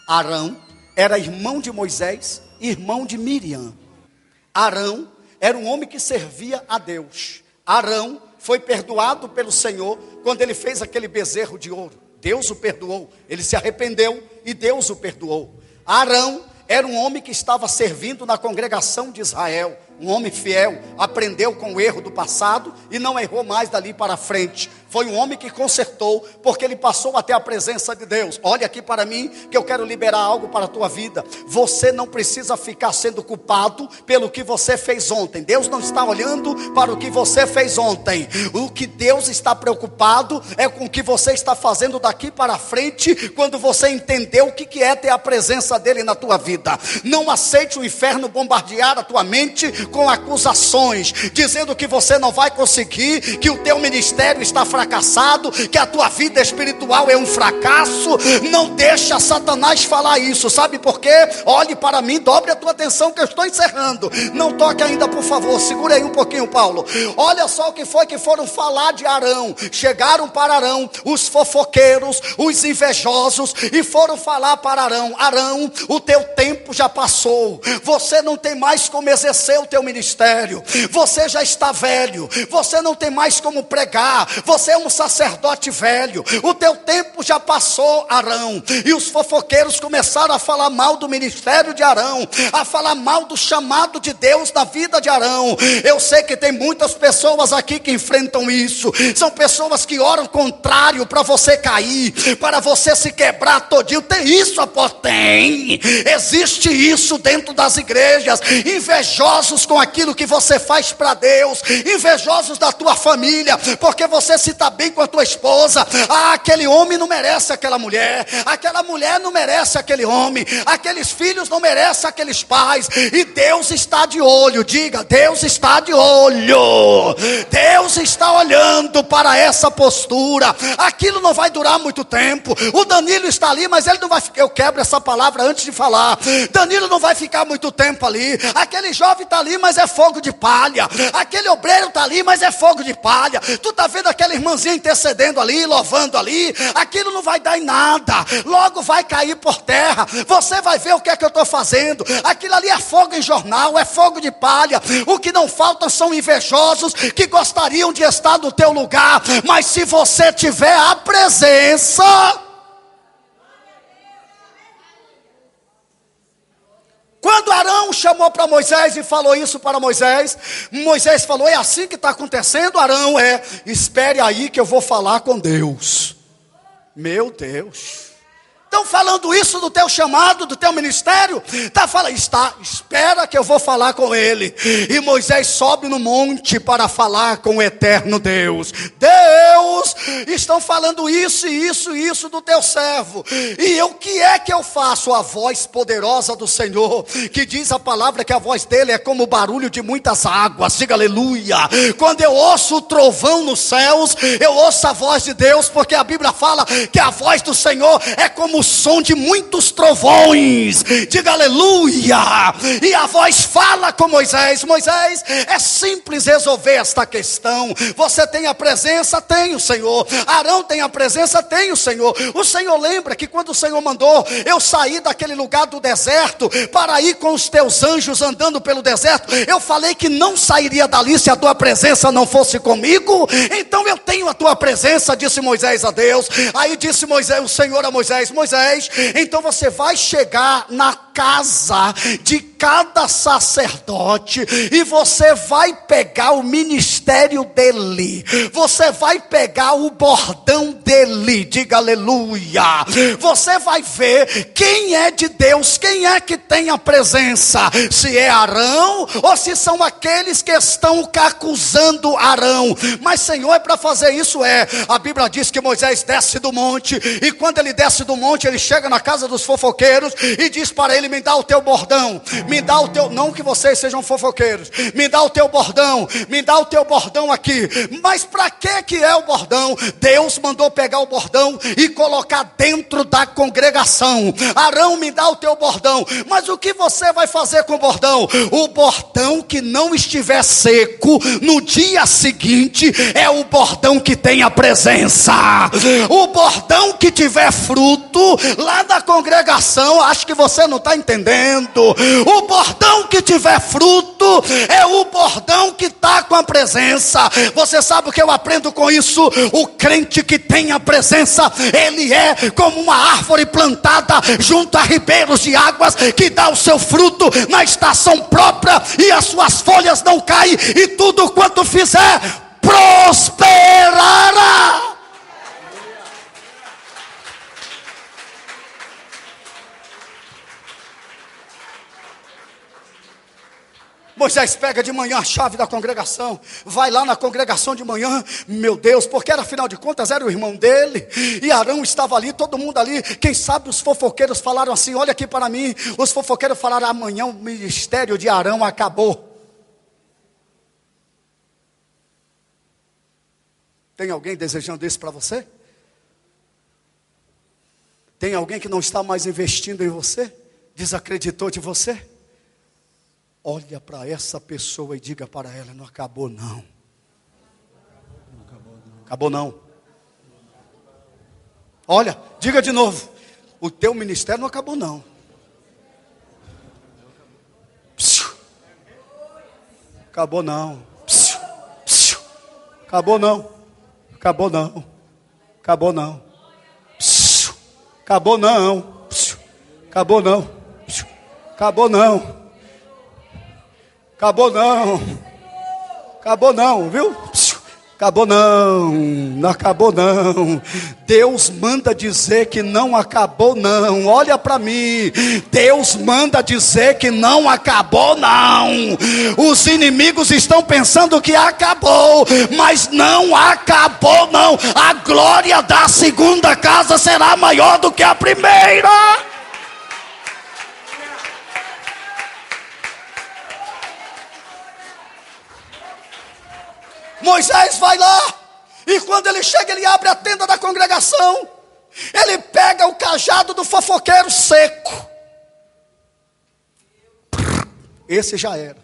Arão era irmão de Moisés, irmão de Miriam. Arão era um homem que servia a Deus. Arão foi perdoado pelo Senhor quando ele fez aquele bezerro de ouro. Deus o perdoou, ele se arrependeu e Deus o perdoou. Arão era um homem que estava servindo na congregação de Israel. Um homem fiel, aprendeu com o erro do passado e não errou mais dali para frente. Foi um homem que consertou, porque ele passou até a presença de Deus. Olha aqui para mim, que eu quero liberar algo para a tua vida. Você não precisa ficar sendo culpado pelo que você fez ontem. Deus não está olhando para o que você fez ontem. O que Deus está preocupado é com o que você está fazendo daqui para frente, quando você entendeu o que é ter a presença dele na tua vida. Não aceite o inferno bombardear a tua mente com acusações, dizendo que você não vai conseguir, que o teu ministério está fracassado, que a tua vida espiritual é um fracasso. Não deixa Satanás falar isso. Sabe por quê? Olhe para mim, dobre a tua atenção que eu estou encerrando. Não toque ainda, por favor, segura aí um pouquinho, Paulo. Olha só o que foi que foram falar de Arão. Chegaram para Arão os fofoqueiros, os invejosos, e foram falar para Arão: Arão, o teu tempo já passou, você não tem mais como exercer o teu ministério, você já está velho, você não tem mais como pregar, você é um sacerdote velho, o teu tempo já passou, Arão. E os fofoqueiros começaram a falar mal do ministério de Arão, a falar mal do chamado de Deus na vida de Arão. Eu sei que tem muitas pessoas aqui que enfrentam isso, são pessoas que oram contrário para você cair, para você se quebrar todinho. Tem isso, apóstolo? Tem, existe isso dentro das igrejas. Invejosos com aquilo que você faz para Deus, invejosos da tua família, porque você se está bem com a tua esposa. Ah, aquele homem não merece aquela mulher não merece aquele homem, aqueles filhos não merecem aqueles pais, e Deus está de olho. Diga, Deus está de olho, Deus está olhando para essa postura. Aquilo não vai durar muito tempo. O Danilo está ali, mas ele não vai ficar, eu quebro essa palavra antes de falar, Danilo não vai ficar muito tempo ali. Aquele jovem está ali, mas é fogo de palha. Aquele obreiro está ali, mas é fogo de palha. Tu está vendo aquela irmãzinha intercedendo ali, louvando ali, aquilo não vai dar em nada, logo vai cair por terra. Você vai ver o que é que eu estou fazendo. Aquilo ali é fogo em jornal, é fogo de palha. O que não falta são invejosos que gostariam de estar no teu lugar, mas se você tiver a presença, Quando Arão chamou para Moisés e falou isso para Moisés, Moisés falou: é assim que está acontecendo, Arão? Espere aí que eu vou falar com Deus. Meu Deus. Estão falando isso do teu chamado, do teu ministério? Espera que eu vou falar com ele. E Moisés sobe no monte para falar com o eterno Deus. Deus, estão falando isso e isso e isso do teu servo. E o que é que eu faço? A voz poderosa do Senhor, que diz a palavra que a voz dele é como o barulho de muitas águas. Diga aleluia. Quando eu ouço o trovão nos céus, eu ouço a voz de Deus, porque a Bíblia fala que a voz do Senhor é como o som de muitos trovões. Diga aleluia. E a voz fala com Moisés: Moisés, é simples resolver esta questão. Você tem a presença? Tenho, Senhor. Arão tem a presença? Tenho, Senhor. O Senhor lembra que quando o Senhor mandou eu sair daquele lugar do deserto para ir com os teus anjos andando pelo deserto, eu falei que não sairia dali se a tua presença não fosse comigo. Então eu tenho a tua presença, disse Moisés a Deus. Aí disse Moisés, o Senhor a Moisés: Moisés, então você vai chegar na casa de cada sacerdote e você vai pegar o ministério dele, você vai pegar o bordão dele. Diga aleluia. Você vai ver quem é de Deus, quem é que tem a presença, se é Arão ou se são aqueles que estão acusando Arão. Mas Senhor, é para fazer isso? A Bíblia diz que Moisés desce do monte, e quando ele desce do monte, ele chega na casa dos fofoqueiros e diz para ele: me dá o teu bordão, me dá o teu, não que vocês sejam fofoqueiros, me dá o teu bordão, me dá o teu bordão aqui. Mas para que é o bordão? Deus mandou pegar o bordão e colocar dentro da congregação. Arão, me dá o teu bordão. Mas o que você vai fazer com o bordão? O bordão que não estiver seco no dia seguinte é o bordão que tem a presença. O bordão que tiver fruto lá da congregação, acho que você não está entendendo. O bordão que tiver fruto é o bordão que está com a presença. Você sabe o que eu aprendo com isso? O crente que tem a presença, ele é como uma árvore plantada junto a ribeiros de águas, que dá o seu fruto na estação própria, e as suas folhas não caem, e tudo quanto fizer prosperará. Moisés pega de manhã a chave da congregação, vai lá na congregação de manhã, meu Deus, porque era, afinal de contas era o irmão dele, e Arão estava ali, todo mundo ali. Quem sabe os fofoqueiros falaram assim: olha aqui para mim. Os fofoqueiros falaram: amanhã o ministério de Arão acabou. Tem alguém desejando isso para você? Tem alguém que não está mais investindo em você? Desacreditou de você? Olha para essa pessoa e diga para ela: não acabou não. Não acabou não. Acabou não. Olha, diga de novo: o teu ministério não acabou não. Acabou não. Acabou não. Acabou não. Acabou não. Acabou não. Acabou não. Acabou não. Acabou não. Acabou não, viu? Acabou não. Não acabou não. Deus manda dizer que não acabou não. Olha para mim. Deus manda dizer que não acabou não. Os inimigos estão pensando que acabou, mas não acabou não. A glória da segunda casa será maior do que a primeira. Moisés vai lá, e quando ele chega, ele abre a tenda da congregação, ele pega o cajado do fofoqueiro seco. Esse já era.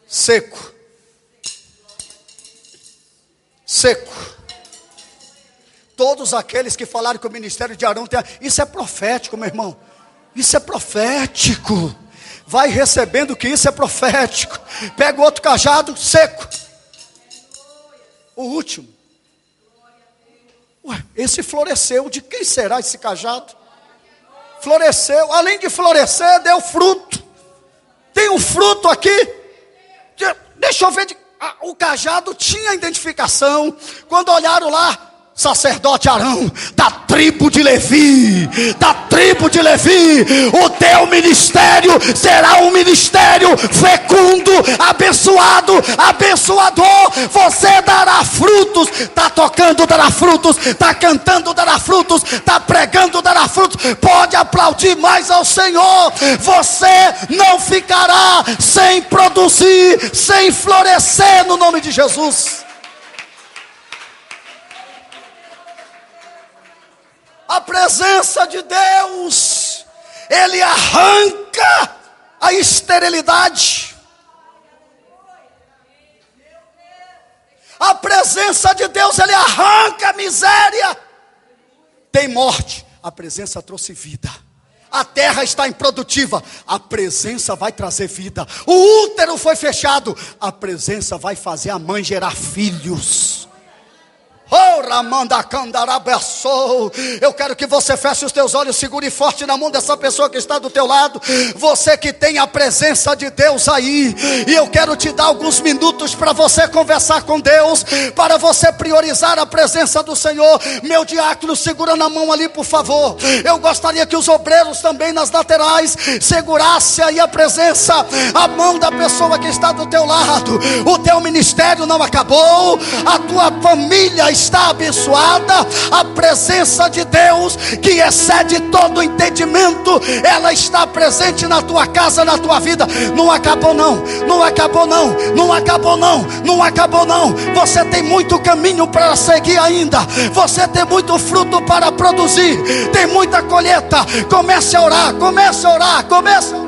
Seco. Seco. Todos aqueles que falaram que o ministério de Arão tem... Isso é profético, meu irmão. Isso é profético. Vai recebendo que isso é profético. Pega o outro cajado seco. O último. Ué, esse floresceu. De quem será esse cajado? Floresceu. Além de florescer, deu fruto. Tem um fruto aqui. Deixa eu ver. O cajado tinha identificação. Quando olharam lá, sacerdote Arão, da tribo de Levi, o teu ministério será um ministério fecundo, abençoado, abençoador. Você dará frutos. Está tocando, dará frutos. Está cantando, dará frutos. Está pregando, dará frutos. Pode aplaudir mais ao Senhor. Você não ficará sem produzir, sem florescer, no nome de Jesus. A presença de Deus, Ele arranca a esterilidade. A presença de Deus, Ele arranca a miséria. Tem morte, a presença trouxe vida. A terra está improdutiva, a presença vai trazer vida. O útero foi fechado, a presença vai fazer a mãe gerar filhos. Eu quero que você feche os teus olhos, segure forte na mão dessa pessoa que está do teu lado. Você que tem a presença de Deus aí, e eu quero te dar alguns minutos para você conversar com Deus, para você priorizar a presença do Senhor. Meu diácono, segura na mão ali, por favor. Eu gostaria que os obreiros também nas laterais segurassem aí a presença, a mão da pessoa que está do teu lado. O teu ministério não acabou, a tua família está abençoada. A presença de Deus, que excede todo o entendimento, ela está presente na tua casa, na tua vida. Não acabou não, não acabou não, não acabou não, não acabou não. Você tem muito caminho para seguir ainda. Você tem muito fruto para produzir. Tem muita colheita. Comece a orar, comece a orar, comece a orar.